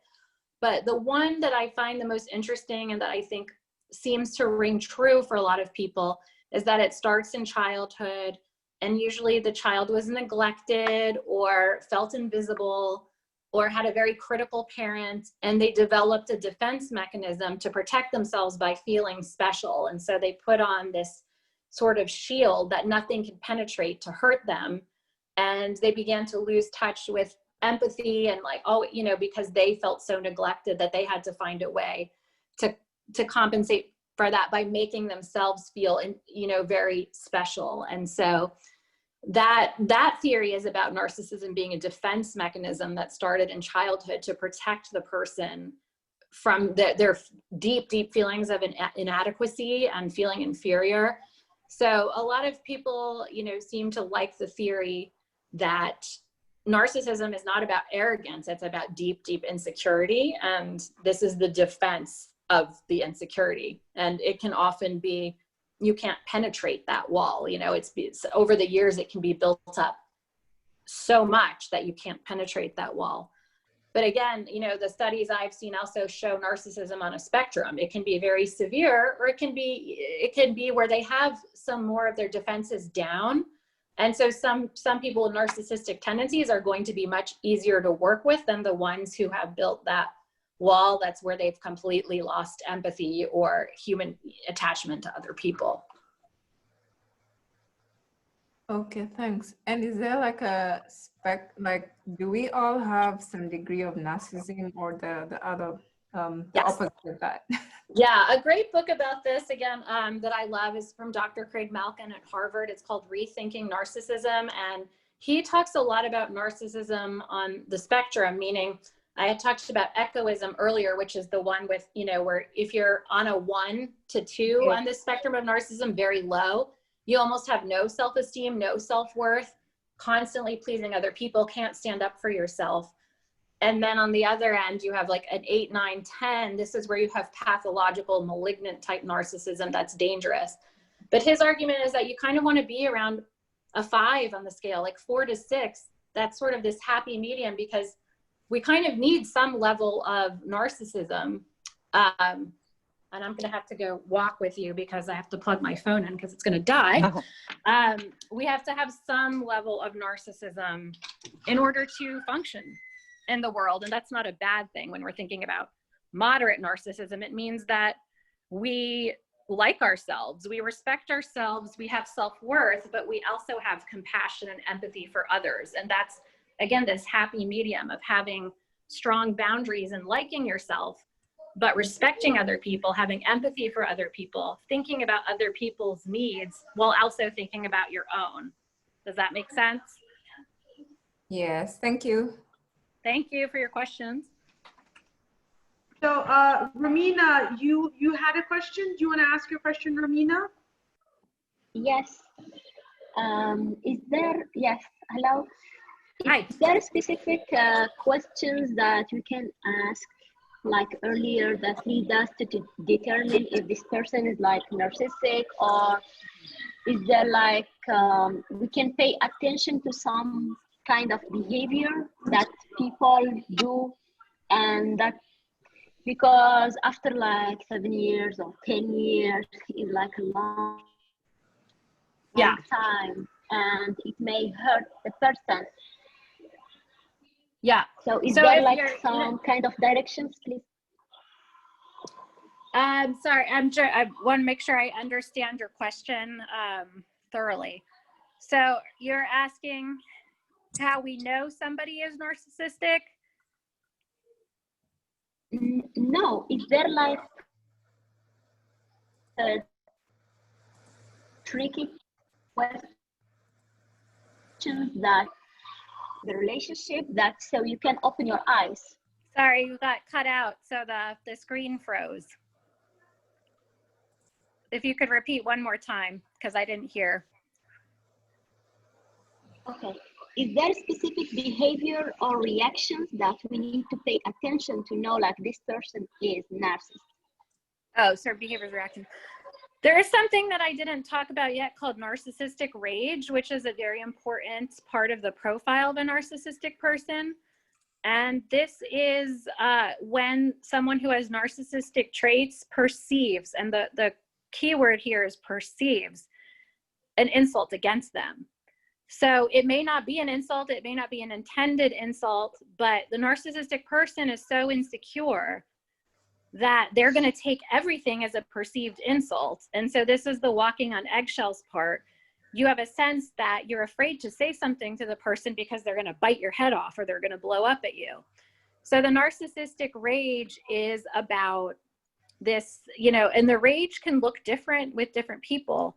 But the one that I find the most interesting, and that I think seems to ring true for a lot of people, is that it starts in childhood. And usually the child was neglected or felt invisible or had a very critical parent, and they developed a defense mechanism to protect themselves by feeling special. And so they put on this sort of shield that nothing could penetrate to hurt them. And they began to lose touch with empathy, and like, oh, you know, because they felt so neglected that they had to find a way to compensate for that by making themselves feel, you know, very special. And so that theory is about narcissism being a defense mechanism that started in childhood to protect the person from their deep feelings of inadequacy and feeling inferior. So a lot of people, you know, seem to like the theory that narcissism is not about arrogance, it's about deep insecurity, and this is the defense of the insecurity. And it can often be, you can't penetrate that wall, you know, it's over the years it can be built up so much that you can't penetrate that wall. But again, you know, the studies I've seen also show narcissism on a spectrum. It can be very severe, or it can be where they have some more of their defenses down. And so some people with narcissistic tendencies are going to be much easier to work with than the ones who have built that wall that's where they've completely lost empathy or human attachment to other people. Okay, thanks. And is there like a do we all have some degree of narcissism, or the other, the opposite of that? Yeah, a great book about this, again, that I love is from Dr. Craig Malkin at Harvard. It's called Rethinking Narcissism. And he talks a lot about narcissism on the spectrum, meaning I had talked about egoism earlier, which is the one with, you know, where if you're on a 1 to 2 on this spectrum of narcissism, very low, you almost have no self-esteem, no self-worth, constantly pleasing other people, can't stand up for yourself. And then on the other end, you have like an 8, 9, 10. This is where you have pathological, malignant type narcissism that's dangerous. But his argument is that you kind of want to be around a 5 on the scale, like 4 to 6. That's sort of this happy medium, because we kind of need some level of narcissism. And I'm going to have to go walk with you because I have to plug my phone in because it's going to die. We have to have some level of narcissism in order to function in the world. And that's not a bad thing when we're thinking about moderate narcissism. It means that we like ourselves, we respect ourselves, we have self-worth, but we also have compassion and empathy for others. And that's, again, this happy medium of having strong boundaries and liking yourself, but respecting other people, having empathy for other people, thinking about other people's needs while also thinking about your own. Does that make sense? Yes, thank you. Thank you for your questions. So Romina, you had a question? Do you want to ask your question, Romina? Yes. Yes, hello. Hi. Is there specific questions that we can ask like earlier that lead us to determine if this person is like narcissistic, or is there like we can pay attention to some kind of behavior that people do, and that because after like 7 years or 10 years is like a long time, and it may hurt the person. Yeah. So is there like some kind of directions, please? Sorry, I want to make sure I understand your question thoroughly. So you're asking how we know somebody is narcissistic? No, is there like a tricky questions that the relationship that so you can open your eyes? Sorry, you got cut out, so the screen froze. If you could repeat one more time, because I didn't hear. Okay. Is there specific behavior or reactions that we need to pay attention to know like this person is narcissist? Oh, so behaviors, reactions. There is something that I didn't talk about yet called narcissistic rage, which is a very important part of the profile of a narcissistic person. And this is when someone who has narcissistic traits perceives, and the key word here is perceives, an insult against them. So it may not be an insult, it may not be an intended insult, but the narcissistic person is so insecure that they're going to take everything as a perceived insult. And so this is the walking on eggshells part. You have a sense that you're afraid to say something to the person because they're going to bite your head off or they're going to blow up at you. So the narcissistic rage is about this, you know, and the rage can look different with different people.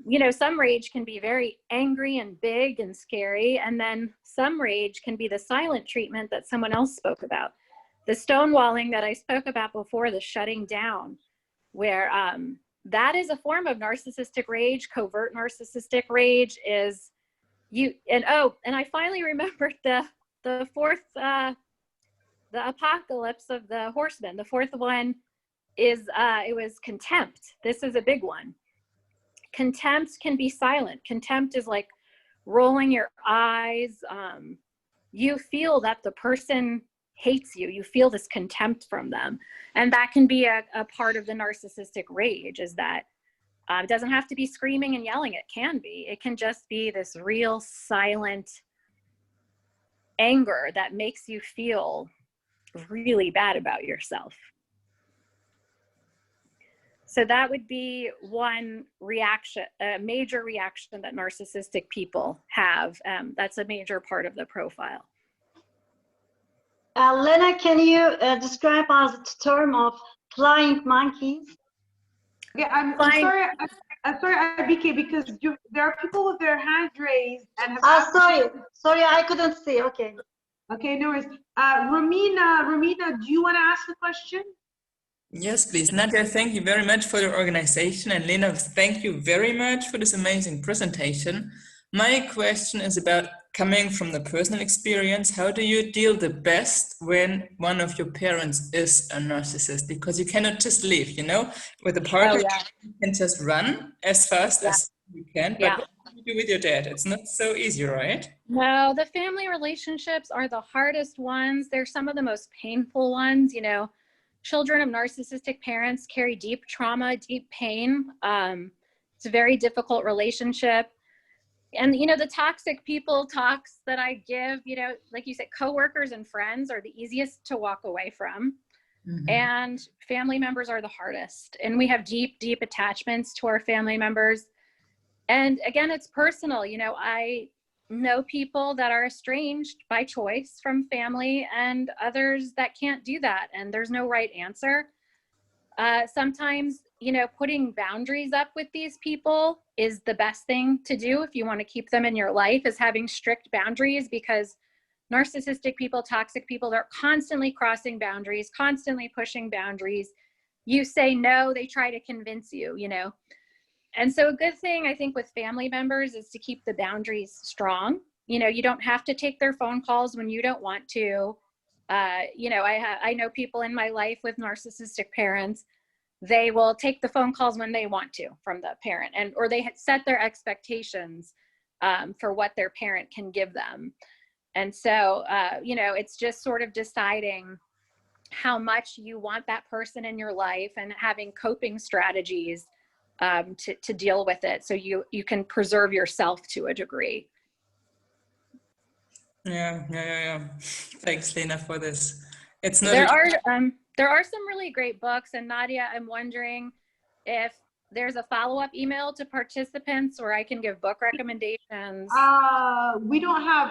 You know, some rage can be very angry and big and scary. And then some rage can be the silent treatment that someone else spoke about. The stonewalling that I spoke about before, the shutting down, where that is a form of narcissistic rage. Covert narcissistic rage is you, and I finally remembered the fourth, the apocalypse of the horsemen. The fourth one is, it was contempt. This is a big one. Contempt can be silent. Contempt is like rolling your eyes. You feel that the person hates you. You feel this contempt from them. And that can be a part of the narcissistic rage, is that it doesn't have to be screaming and yelling. It can be. It can just be this real silent anger that makes you feel really bad about yourself. So that would be one reaction, a major reaction that narcissistic people have. That's a major part of the profile. Lena, can you describe us the term of flying monkeys? Yeah, I'm sorry, BK, because there are people with their hands raised and have. Sorry, I couldn't see. Okay. Okay, no worries. Romina, do you want to ask the question? Yes, please. Nadia, thank you very much for your organization. And Lena, thank you very much for this amazing presentation. My question is about coming from the personal experience. How do you deal the best when one of your parents is a narcissist? Because you cannot just leave, you know, with a partner, you can just run as fast as you can. But what do you do with your dad? It's not so easy, right? No, the family relationships are the hardest ones. They're some of the most painful ones. You know, children of narcissistic parents carry deep trauma, deep pain. It's a very difficult relationship. And, you know, the toxic people talks that I give, you know, like you said, coworkers and friends are the easiest to walk away from. Mm-hmm. And family members are the hardest. And we have deep, deep attachments to our family members. And again, it's personal. You know, I know people that are estranged by choice from family and others that can't do that. And there's no right answer. Sometimes, you know, putting boundaries up with these people is the best thing to do if you want to keep them in your life, is having strict boundaries, because narcissistic people, toxic people, they're constantly crossing boundaries, constantly pushing boundaries. You say no, they try to convince you, you know. And so a good thing I think with family members is to keep the boundaries strong. You know, you don't have to take their phone calls when you don't want to. You know, I know people in my life with narcissistic parents. They will take the phone calls when they want to from the parent, and or they set their expectations for what their parent can give them. And so, you know, it's just sort of deciding how much you want that person in your life and having coping strategies to deal with it, so you can preserve yourself to a degree. Yeah. Thanks, Lena, for this. It's not there are some really great books, and Nadia, I'm wondering if there's a follow-up email to participants where I can give book recommendations. We don't have,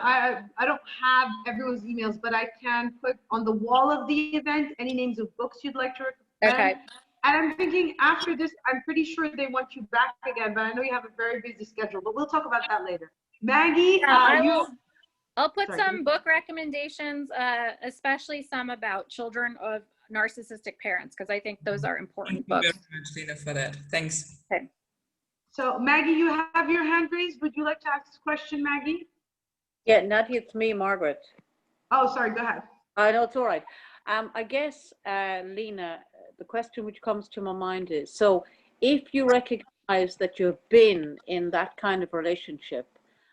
I don't have everyone's emails, but I can put on the wall of the event any names of books you'd like to recommend. Okay. And I'm thinking after this, I'm pretty sure they want you back again, but I know you have a very busy schedule, but we'll talk about that later. Maggie, I'll put some book recommendations, especially some about children of narcissistic parents, because I think those are important books. Thank you very much, Lena, for that. Thanks. Okay. So Maggie, you have your hand raised. Would you like to ask a question, Maggie? Yeah, Nadia, it's me, Margaret. Oh, sorry, go ahead. No, it's all right. I guess, Lena, the question which comes to my mind is, so if you recognize that you've been in that kind of relationship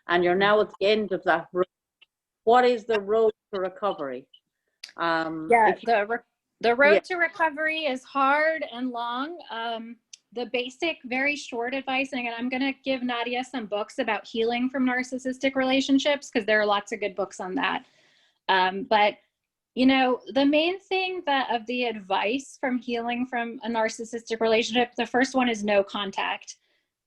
and you're now at the end of that road, what is the road to recovery? The road to recovery is hard and long. The basic, very short advice, and again, I'm going to give Nadia some books about healing from narcissistic relationships, because there are lots of good books on that. But, you know, the main thing of the advice from healing from a narcissistic relationship, the first one is no contact.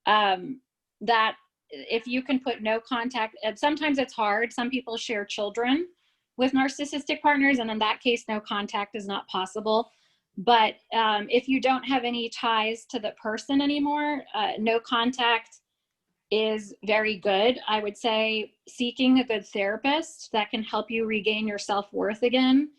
That if you can put no contact, and sometimes it's hard. Some people share children with narcissistic partners, and in that case, no contact is not possible. But if you don't have any ties to the person anymore, no contact is very good. I would say seeking a good therapist that can help you regain your self-worth again.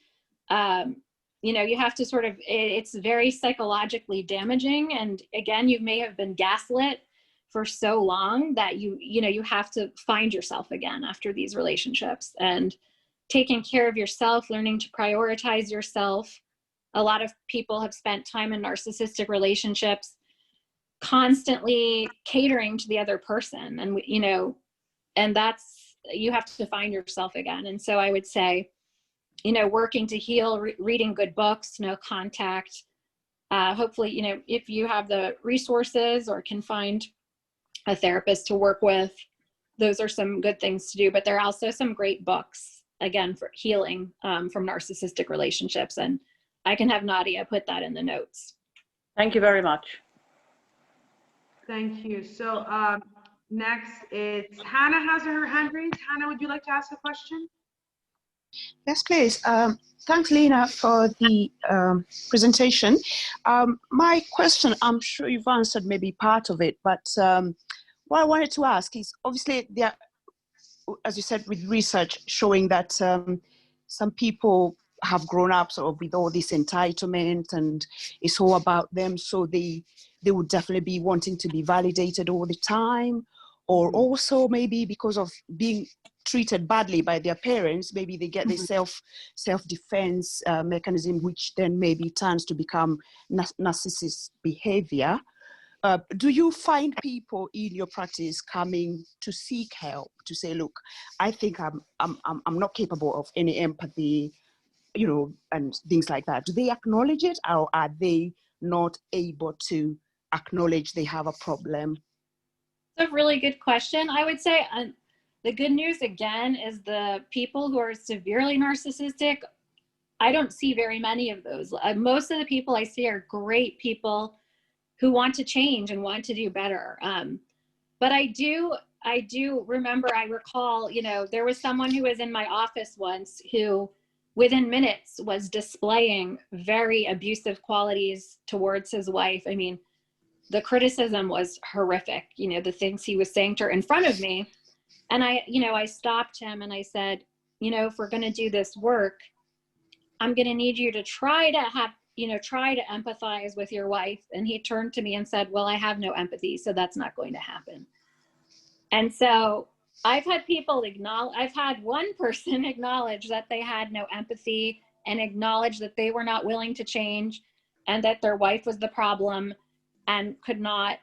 You know, you have to sort of, it's very psychologically damaging. And again, you may have been gaslit for so long that you have to find yourself again after these relationships. And taking care of yourself, learning to prioritize yourself. A lot of people have spent time in narcissistic relationships constantly catering to the other person. And, you know, and that's, you have to find yourself again. And so I would say, you know, working to heal, reading good books, no contact. Hopefully, you know, if you have the resources or can find a therapist to work with, those are some good things to do. But there are also some great books, again, for healing from narcissistic relationships. And I can have Nadia put that in the notes. Thank you very much. Thank you. So next, it's Hannah has her hand raised. Hannah, would you like to ask a question? Yes, please. Thanks, Lena, for the presentation. My question, I'm sure you've answered maybe part of it, but what I wanted to ask is, obviously, there, as you said, with research showing that some people have grown up sort of with all this entitlement and it's all about them, so they would definitely be wanting to be validated all the time, or also maybe because of being treated badly by their parents, maybe they get this self-defense mechanism, which then maybe turns to become narcissist behavior. Do you find people in your practice coming to seek help, to say, look, I think I'm not capable of any empathy, you know, and things like that? Do they acknowledge it, or are they not able to acknowledge they have a problem? It's a really good question. I would say the good news, again, is the people who are severely narcissistic, I don't see very many of those. Most of the people I see are great people who want to change and want to do better. But I do do remember, I recall, you know, there was someone who was in my office once who within minutes was displaying very abusive qualities towards his wife. I mean, the criticism was horrific, you know, the things he was saying to her in front of me. And I stopped him and I said, you know, if we're going to do this work, I'm going to need you to try to empathize with your wife. And he turned to me and said, well, I have no empathy, so that's not going to happen. And so I've had one person acknowledge that they had no empathy and acknowledge that they were not willing to change and that their wife was the problem and could not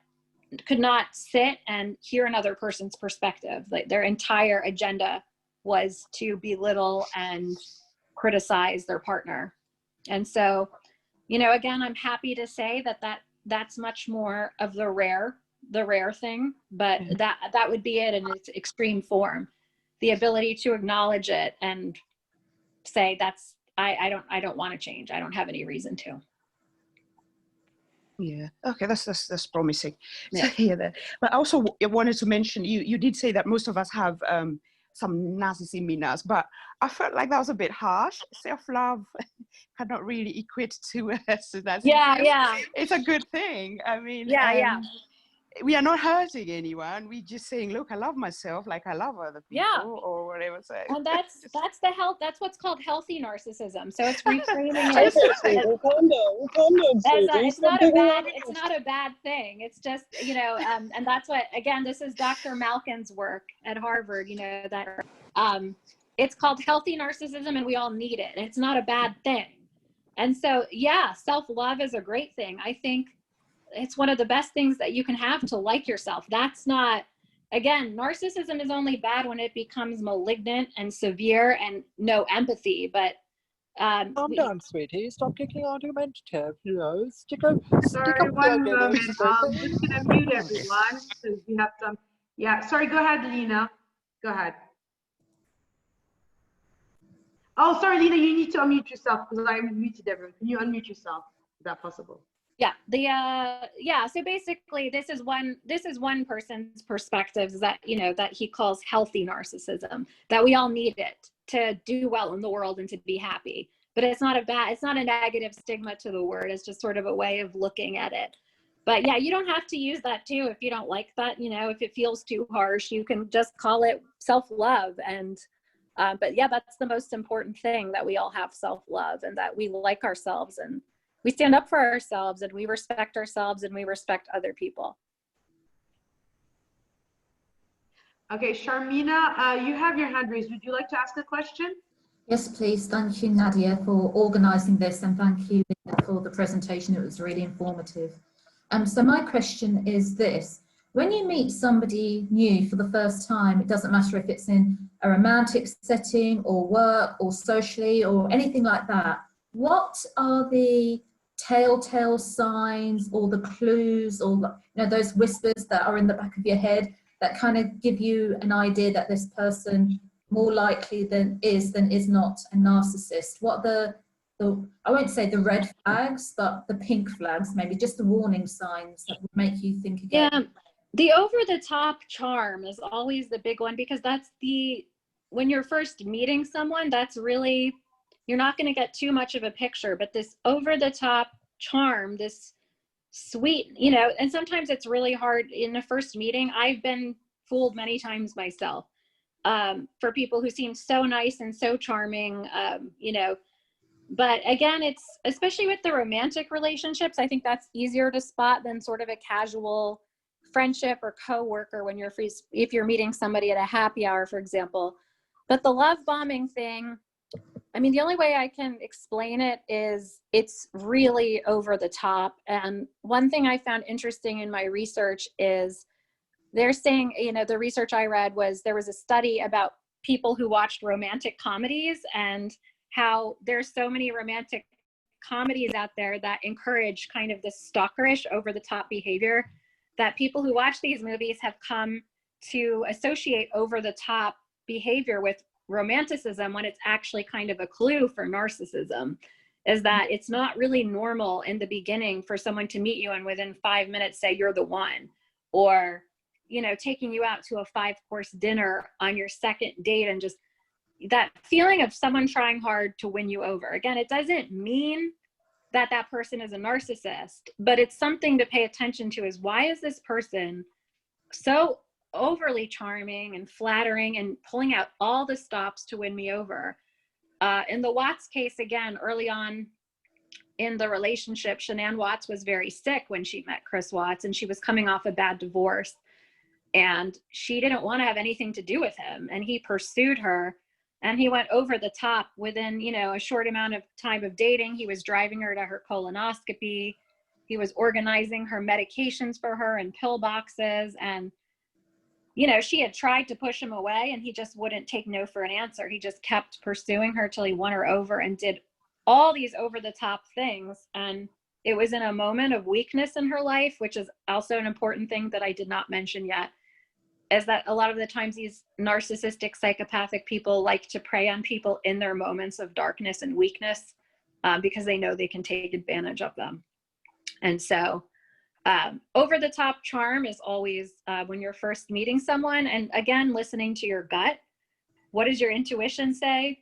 sit and hear another person's perspective. Like their entire agenda was to belittle and criticize their partner. And so, you know, again, I'm happy to say that's much more of the rare thing, but that would be it in its extreme form. The ability to acknowledge it and say I don't want to change. I don't have any reason to. Yeah. Okay. That's promising. Yeah. So, yeah. But I also wanted to mention you did say that most of us have some narcissism in us, but I felt like that was a bit harsh. Self-love cannot really equate to narcissism. Yeah. It's a good thing. I mean, yeah. We are not hurting anyone. We're just saying, look, I love myself like I love other people, or whatever. So. And that's the health. That's what's called healthy narcissism. So it's reframing it. It's not a bad thing. It's just, you know, and that's what, again, this is Dr. Malkin's work at Harvard, you know, that it's called healthy narcissism and we all need it. And it's not a bad thing. And so, yeah, self-love is a great thing. I think it's one of the best things that you can have to like yourself. That's not, again, narcissism is only bad when it becomes malignant and severe and no empathy. But calm down, sweetie. Stop getting argumentative. You know, Sorry, one moment. I'm just gonna mute everyone because we have some. Yeah, sorry. Go ahead, Lena. Go ahead. Oh, sorry, Lena. You need to unmute yourself because I muted everyone. Can you unmute yourself? Is that possible? Yeah. So basically, this is one person's perspective, is that, you know, that he calls healthy narcissism, that we all need it to do well in the world and to be happy. But it's not a negative stigma to the word. It's just sort of a way of looking at it. But yeah, you don't have to use that too if you don't like that. You know, if it feels too harsh, you can just call it self-love. And but yeah, that's the most important thing, that we all have self-love and that we like ourselves and we stand up for ourselves and we respect ourselves and we respect other people. Okay, Sharmina, you have your hand raised. Would you like to ask a question? Yes, please. Thank you, Nadia, for organising this, and thank you for the presentation. It was really informative. So my question is this. When you meet somebody new for the first time, it doesn't matter if it's in a romantic setting or work or socially or anything like that, what are the telltale signs or the clues or, you know, those whispers that are in the back of your head that kind of give you an idea that this person more likely than is not a narcissist? What the I won't say the red flags, but the pink flags, maybe just the warning signs that would make you think again? Yeah, the over-the-top charm is always the big one, because that's when you're first meeting someone, that's really, you're not going to get too much of a picture, but this over-the-top charm, this sweet, you know, and sometimes it's really hard in a first meeting. I've been fooled many times myself for people who seem so nice and so charming, you know, but again, it's especially with the romantic relationships, I think that's easier to spot than sort of a casual friendship or co-worker when if you're meeting somebody at a happy hour, for example. But the love bombing thing, I mean, the only way I can explain it is it's really over the top. And one thing I found interesting in my research is they're saying, you know, the research I read was there was a study about people who watched romantic comedies and how there's so many romantic comedies out there that encourage kind of this stalkerish over the top behavior, that people who watch these movies have come to associate over the top behavior with romanticism, when it's actually kind of a clue for narcissism, is that it's not really normal in the beginning for someone to meet you and within 5 minutes say you're the one, or, you know, taking you out to a 5-course dinner on your second date, and just that feeling of someone trying hard to win you over. Again, it doesn't mean that that person is a narcissist, but it's something to pay attention to, is why is this person so overly charming and flattering and pulling out all the stops to win me over? In the Watts case, again, early on in the relationship, Shanann Watts was very sick when she met Chris Watts, and she was coming off a bad divorce, and she didn't want to have anything to do with him, and he pursued her, and he went over the top. Within, you know, a short amount of time of dating, he was driving her to her colonoscopy, he was organizing her medications for her in pill boxes, and you know, she had tried to push him away, and he just wouldn't take no for an answer. He just kept pursuing her till he won her over and did all these over the top things. And it was in a moment of weakness in her life, which is also an important thing that I did not mention yet, is that a lot of the times these narcissistic, psychopathic people like to prey on people in their moments of darkness and weakness, because they know they can take advantage of them. And so over the top charm is always when you're first meeting someone, and again, listening to your gut. What does your intuition say?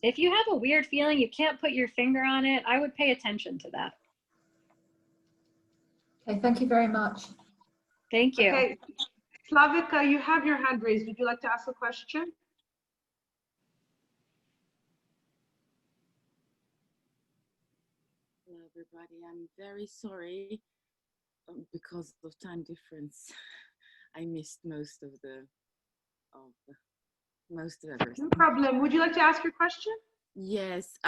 If you have a weird feeling, you can't put your finger on it, I would pay attention to that. Okay, thank you very much. Thank you. Okay, Slavika, you have your hand raised. Would you like to ask a question? Hello, everybody. I'm very sorry because of time difference. I missed most of everything. No problem. Would you like to ask your question? Yes.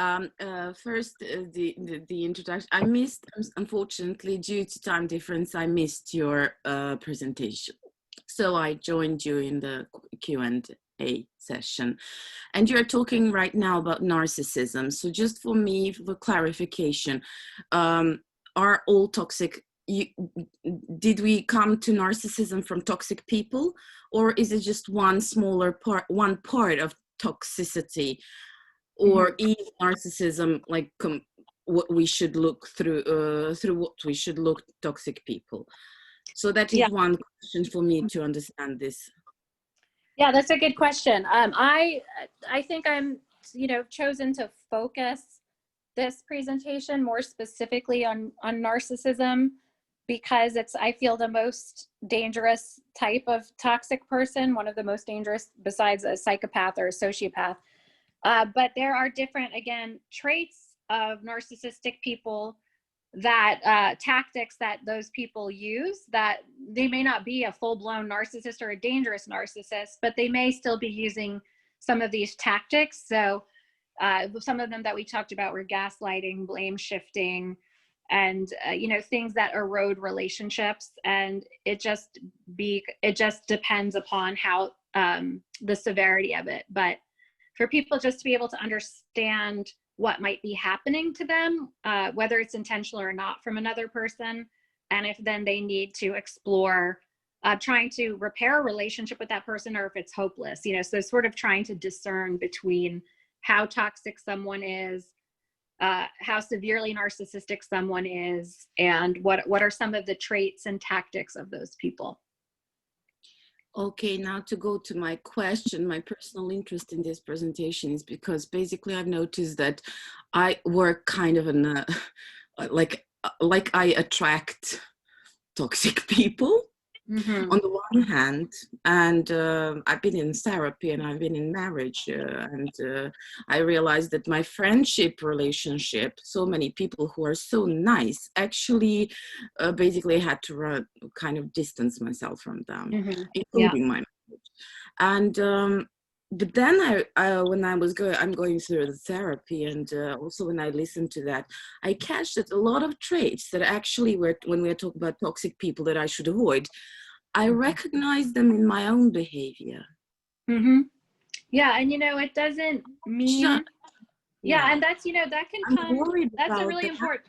First, the introduction. I missed, unfortunately, due to time difference, I missed your presentation. So I joined you in the Q&A session. And you're talking right now about narcissism. So just for me, for clarification, are all toxic? Did we come to narcissism from toxic people, or is it just one smaller part, one part of toxicity, or is narcissism like what we should look through what we should look toxic people? So that is one question for me to understand this. Yeah, that's a good question. I think I'm, you know, chosen to focus this presentation more specifically on narcissism, because it's, I feel, the most dangerous type of toxic person, one of the most dangerous besides a psychopath or a sociopath. But there are different, again, traits of narcissistic people, that tactics that those people use, that they may not be a full-blown narcissist or a dangerous narcissist, but they may still be using some of these tactics. So some of them that we talked about were gaslighting, blame shifting, and you know, things that erode relationships. And it just depends upon how the severity of it. But for people just to be able to understand what might be happening to them, whether it's intentional or not from another person, and if then they need to explore trying to repair a relationship with that person, or if it's hopeless, you know, so sort of trying to discern between how toxic someone is, how severely narcissistic someone is, and what are some of the traits and tactics of those people. Okay, now to go to my question, my personal interest in this presentation is because basically I've noticed that I work kind of in a, like I attract toxic people on the one hand, and I've been in therapy and I've been in marriage, and I realized that my friendship relationship, so many people who are so nice, actually basically had to kind of distance myself from them, including my marriage. And but then when I'm going through the therapy, and also when I listen to that, I catch that a lot of traits that actually when we're talking about toxic people that I should avoid, I recognize them in my own behavior. Yeah, and you know, it doesn't mean, and that's, you know, that can come, that's a really important.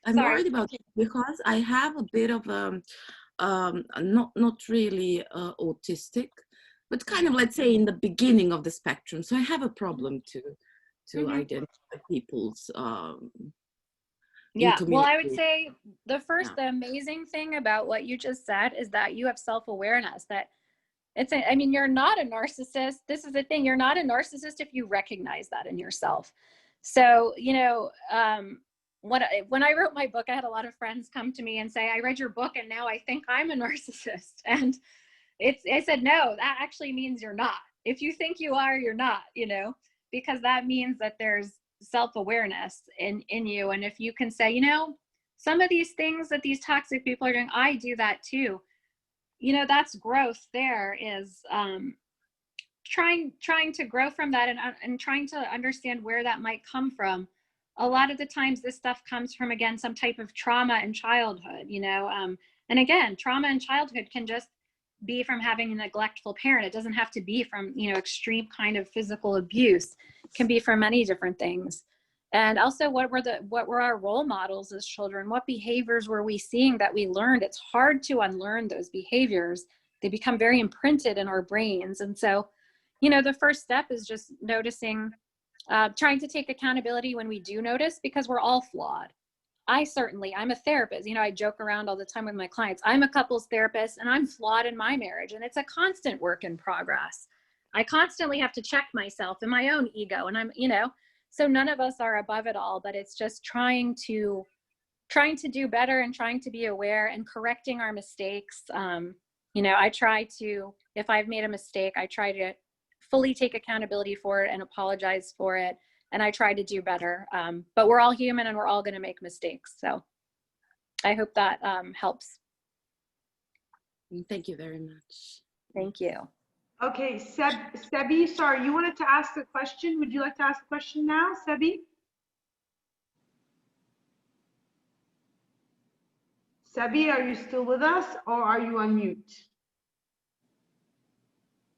I'm worried about it because I have a bit of not really autistic, but kind of, let's say, in the beginning of the spectrum. So I have a problem to identify people's Yeah, well, I would say the amazing thing about what you just said is that you have self-awareness, that I mean, you're not a narcissist. This is the thing. You're not a narcissist if you recognize that in yourself. So, you know, when I wrote my book, I had a lot of friends come to me and say, I read your book and now I think I'm a narcissist. And I said, no, that actually means you're not. If you think you are, you're not, you know, because that means that there's self-awareness in you. And if you can say, you know, some of these things that these toxic people are doing, I do that too. You know, that's growth. There is trying to grow from that and trying to understand where that might come from. A lot of the times this stuff comes from, again, some type of trauma in childhood, you know, and again, trauma in childhood can just be from having a neglectful parent. It doesn't have to be from, you know, extreme kind of physical abuse. It can be from many different things. And also, what were our role models as children? What behaviors were we seeing that we learned? It's hard to unlearn those behaviors. They become very imprinted in our brains. And so, you know, the first step is just noticing, trying to take accountability when we do notice, because we're all flawed. I'm a therapist. You know, I joke around all the time with my clients. I'm a couples therapist and I'm flawed in my marriage, and it's a constant work in progress. I constantly have to check myself and my own ego, and I'm, you know, so none of us are above it all, but it's just trying to do better and trying to be aware and correcting our mistakes. You know, I try to, if I've made a mistake, I try to fully take accountability for it and apologize for it. And I try to do better. But we're all human and we're all going to make mistakes. So I hope that helps. Thank you very much. Thank you. Okay, Sebi, sorry, you wanted to ask a question. Would you like to ask a question now, Sebi? Sebi, are you still with us or are you on mute?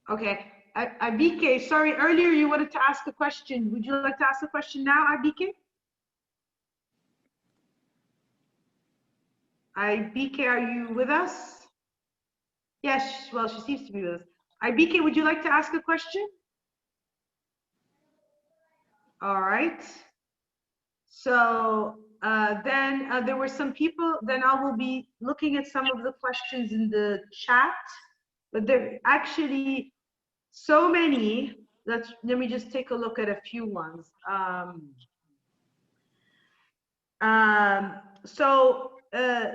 Okay. Abike, sorry, earlier you wanted to ask a question. Would you like to ask a question now, Abike? Abike, are you with us? Yes, well, she seems to be with us. Abike, would you like to ask a question? All right. So then there were some people, then I will be looking at some of the questions in the chat, but there actually so many. Let me just take a look at a few ones.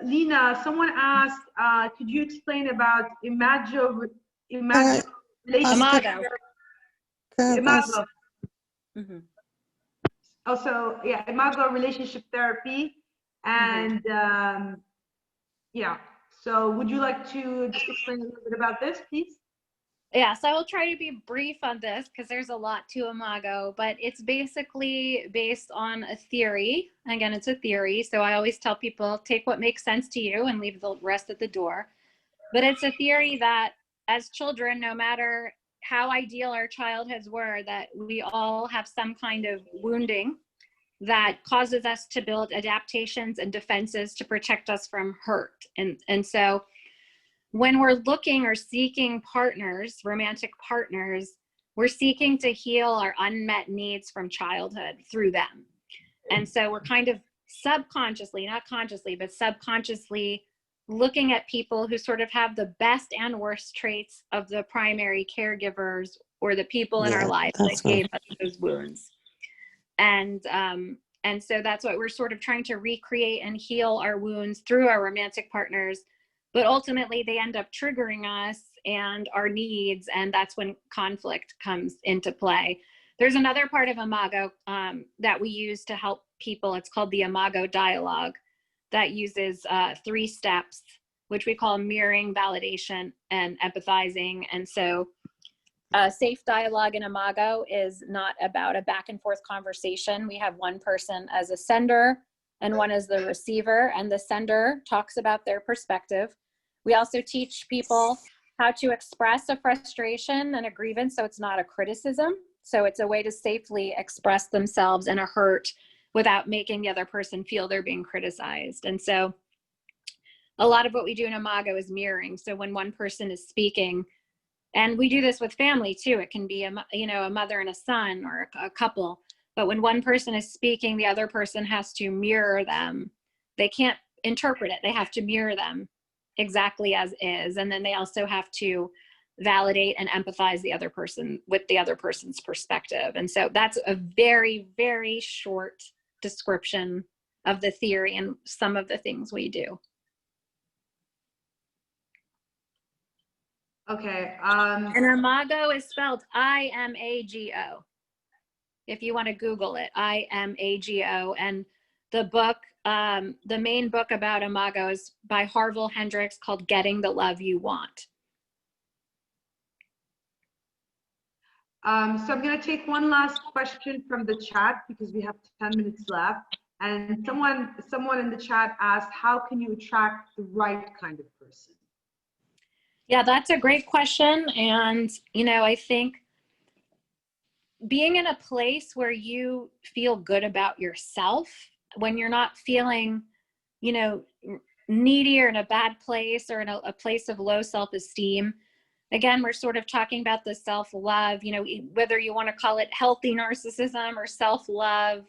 Lina, someone asked, could you explain about imago relationship? Imago. Mm-hmm. Also, yeah, imago relationship therapy, and yeah. So, would you like to just explain a little bit about this, please? Yeah, so I will try to be brief on this because there's a lot to imago, but it's basically based on a theory. Again, it's a theory, so I always tell people, take what makes sense to you and leave the rest at the door. But it's a theory that as children, no matter how ideal our childhoods were, that we all have some kind of wounding that causes us to build adaptations and defenses to protect us from hurt. And so when we're looking or seeking partners, romantic partners, we're seeking to heal our unmet needs from childhood through them. And so we're kind of subconsciously, not consciously, but subconsciously looking at people who sort of have the best and worst traits of the primary caregivers or the people in our lives that gave us those wounds. And so that's what we're sort of trying to recreate and heal our wounds through our romantic partners. But ultimately, they end up triggering us and our needs, and that's when conflict comes into play. There's another part of imago that we use to help people. It's called the imago dialogue, that uses 3 steps, which we call mirroring, validation, and empathizing. And so safe dialogue in imago is not about a back and forth conversation. We have one person as a sender and one as the receiver, and the sender talks about their perspective. We also teach people how to express a frustration and a grievance, so it's not a criticism. So it's a way to safely express themselves and a hurt without making the other person feel they're being criticized. And so a lot of what we do in imago is mirroring. So when one person is speaking, and we do this with family too, it can be a mother and a son or a couple. But when one person is speaking, the other person has to mirror them. They can't interpret it. They have to mirror them exactly as is. And then they also have to validate and empathize the other person with the other person's perspective. And so that's a very, very short description of the theory and some of the things we do. Okay. And Imago is spelled I-M-A-G-O. If you want to Google it, I-M-A-G-O. And the book, the main book about Imago is by Harville Hendrix called Getting the Love You Want. So I'm going to take one last question from the chat because we have 10 minutes left. And someone in the chat asked, how can you attract the right kind of person? Yeah, that's a great question. And, you know, I think being in a place where you feel good about yourself, when you're not feeling, you know, needy or in a bad place or in a place of low self-esteem. Again, we're sort of talking about the self-love, you know, whether you want to call it healthy narcissism or self-love,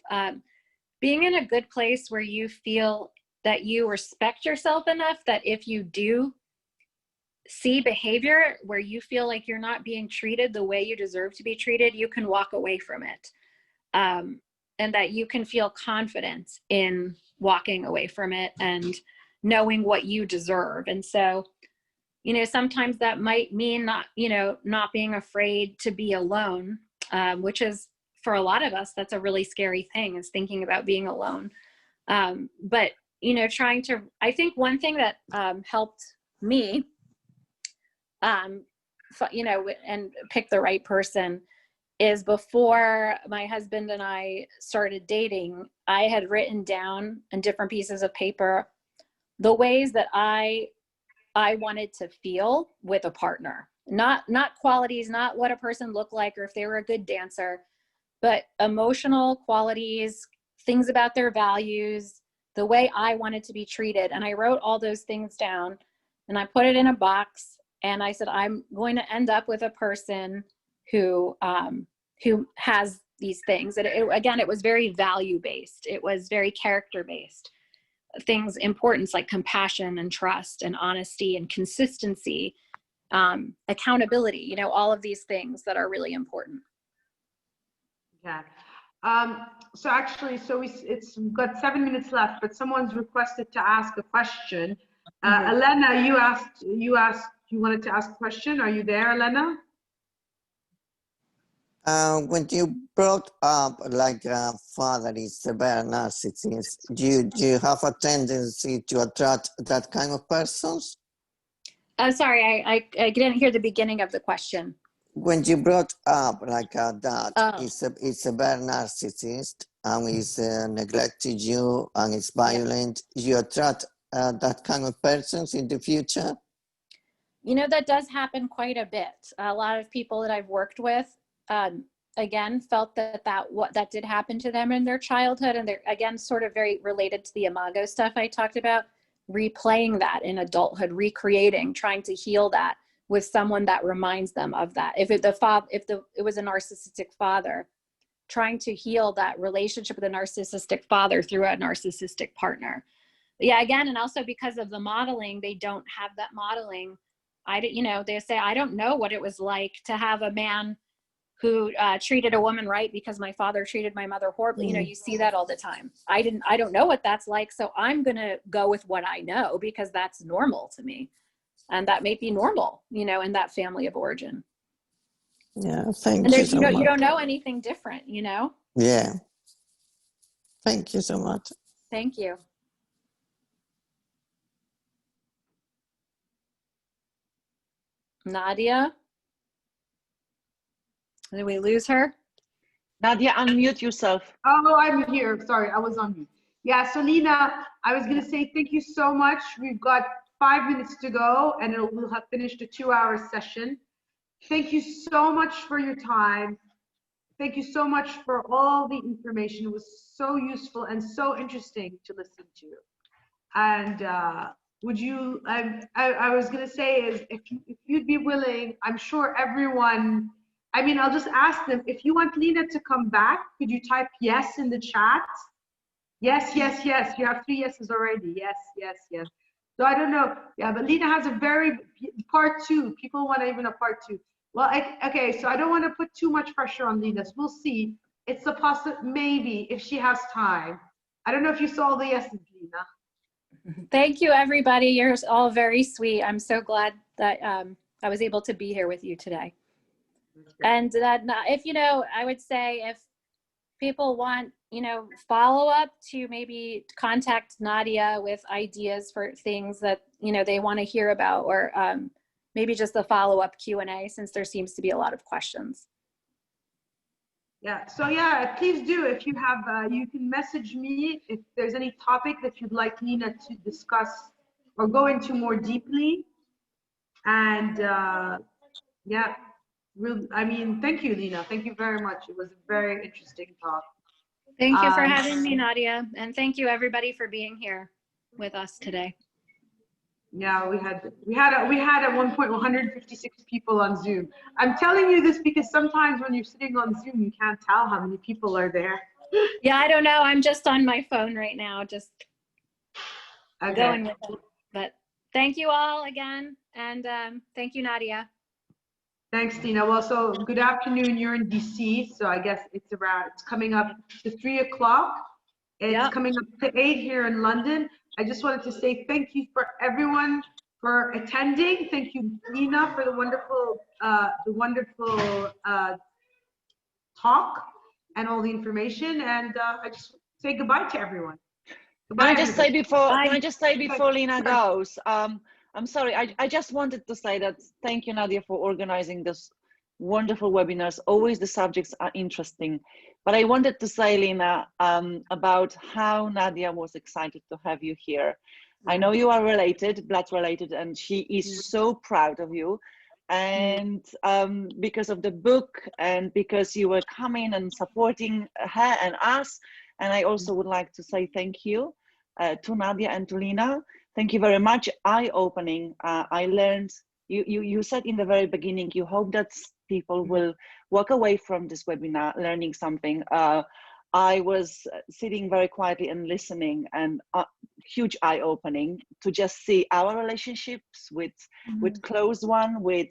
being in a good place where you feel that you respect yourself enough that if you do see behavior where you feel like you're not being treated the way you deserve to be treated, you can walk away from it. And that you can feel confident in walking away from it and knowing what you deserve. And so, you know, sometimes that might mean not, you know, not being afraid to be alone, which is for a lot of us, that's a really scary thing, is thinking about being alone. But, you know, trying to, I think one thing that helped me, you know, and pick the right person is before my husband and I started dating, I had written down on different pieces of paper the ways that I wanted to feel with a partner. Not qualities, not what a person looked like or if they were a good dancer, but emotional qualities, things about their values, the way I wanted to be treated. And I wrote all those things down and I put it in a box and I said, I'm going to end up with a person who has these things. And again, it was very value-based. It was very character-based. Things, importance like compassion and trust and honesty and consistency, accountability, you know, all of these things that are really important. Yeah. So actually, we've got 7 minutes left, but someone's requested to ask a question. Elena, you wanted to ask a question. Are you there, Elena? When you brought up like a father is a very narcissist, do you have a tendency to attract that kind of persons? Sorry, I didn't hear the beginning of the question. When you brought up like that, it's a very narcissist and is neglected you and is violent, you attract that kind of persons in the future? You know, that does happen quite a bit. A lot of people that I've worked with, again, felt that did happen to them in their childhood. And they're, again, sort of very related to the Imago stuff I talked about, replaying that in adulthood, recreating, trying to heal that with someone that reminds them of that. If it was a narcissistic father, trying to heal that relationship with a narcissistic father through a narcissistic partner. Yeah, again, and also because of the modeling, they don't have that modeling. You know, they say, I don't know what it was like to have a man who treated a woman right because my father treated my mother horribly. You know, you see that all the time. I don't know what that's like, so I'm gonna go with what I know because that's normal to me. And that may be normal, you know, in that family of origin. Yeah, thank you so much. You don't know anything different, you know? Yeah. Thank you so much. Thank you. Nadia? Did we lose her? Nadia, unmute yourself. Oh, I'm here. Sorry, I was on mute. Yeah, so Lina, I was going to say thank you so much. We've got 5 minutes to go and we'll have finished a 2-hour session. Thank you so much for your time. Thank you so much for all the information. It was so useful and so interesting to listen to. And would you, I was going to say is if you'd be willing, I'm sure everyone, I mean, I'll just ask them, if you want Lena to come back, could you type yes in the chat? Yes, yes, yes. You have 3 yeses already. Yes, yes, yes. So I don't know. Yeah, but Lena has a very part 2. People want even a part 2. Well, okay, so I don't want to put too much pressure on Lena. So we'll see. It's a maybe if she has time. I don't know if you saw the yeses, Lena. Thank you, everybody. You're all very sweet. I'm so glad that I was able to be here with you today. And that if, I would say if people want, follow up, to maybe contact Nadia with ideas for things that, they want to hear about, or maybe just a follow-up Q&A, since there seems to be a lot of questions. Yeah, so yeah, please do. If you have, you can message me if there's any topic that you'd like Lena to discuss or go into more deeply. And yeah, I mean, thank you, Lena. Thank you very much. It was a very interesting talk. Thank you for having me, Nadia. And thank you, everybody, for being here with us today. Yeah, we had at one point 156 people on Zoom. I'm telling you this because sometimes when you're sitting on Zoom, you can't tell how many people are there. Yeah, I don't know. I'm just on my phone right now, just going with it. But thank you all again, and thank you, Nadia. Thanks, Tina. Well, so good afternoon. You're in DC, so I guess it's coming up to 3 o'clock. It's coming up to 8 here in London. I just wanted to say thank you for everyone for attending. Thank you, Lena, for the wonderful talk and all the information. And I just say goodbye to everyone. Goodbye, Can I just say before Lena goes? I'm sorry. I just wanted to say that thank you, Nadia, for organizing this wonderful webinars. Always the subjects are interesting. But I wanted to say, Lena, about how Nadia was excited to have you here. I know you are related, blood related, and she is so proud of you. And because of the book, and because you were coming and supporting her and us. And I also would like to say thank you to Nadia and to Lena. Thank you very much. Eye-opening. I learned, you said in the very beginning, you hope that people will walk away from this webinar learning something. I was sitting very quietly and listening, and huge eye-opening to just see our relationships with close one, with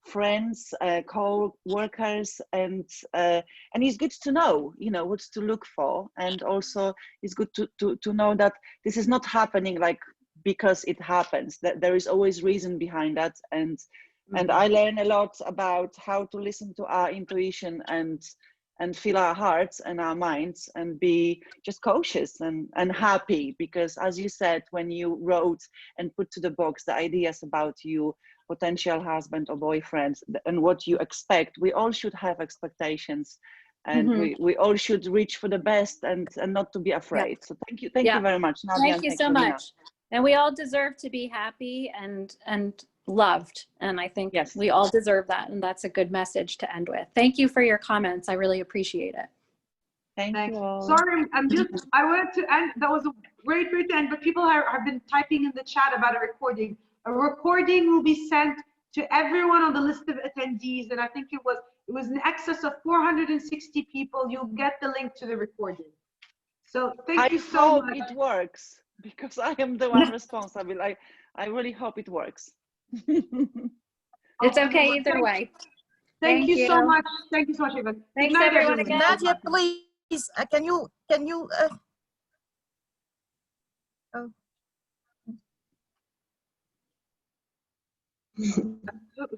friends, co-workers, and it's good to know, what to look for, and also it's good to know that this is not happening like because it happens, that there is always reason behind that. And I learn a lot about how to listen to our intuition and feel our hearts and our minds, and be just cautious and happy, because as you said, when you wrote and put to the box the ideas about you potential husband or boyfriend and what you expect, we all should have expectations, and we all should reach for the best and not to be afraid. So thank you very much, Nadia. Thank you so much. And we all deserve to be happy and loved, and I think we all deserve that, and that's a good message to end with. Thank you for your comments. I really appreciate it. Thank you all. Sorry, I wanted to end. That was a great end, but people have been typing in the chat about a recording. A recording will be sent to everyone on the list of attendees, and I think it was in excess of 460 people. You'll get the link to the recording. So thank you so much. I hope it works, because I am the one responsible. I really hope it works. It's okay either way. Thank you so much. Thank you so much, Eva. Thanks everyone again. Nadia, please, can you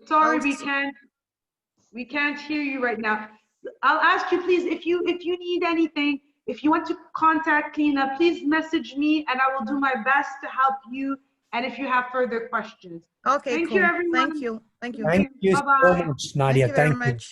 Sorry, we can't hear you right now. I'll ask you, please, if you need anything, if you want to contact Lena, please message me and I will do my best to help you, and if you have further questions. Okay, thank cool. you, everyone. Thank you. Thank you so much, Nadia. Thank you very much.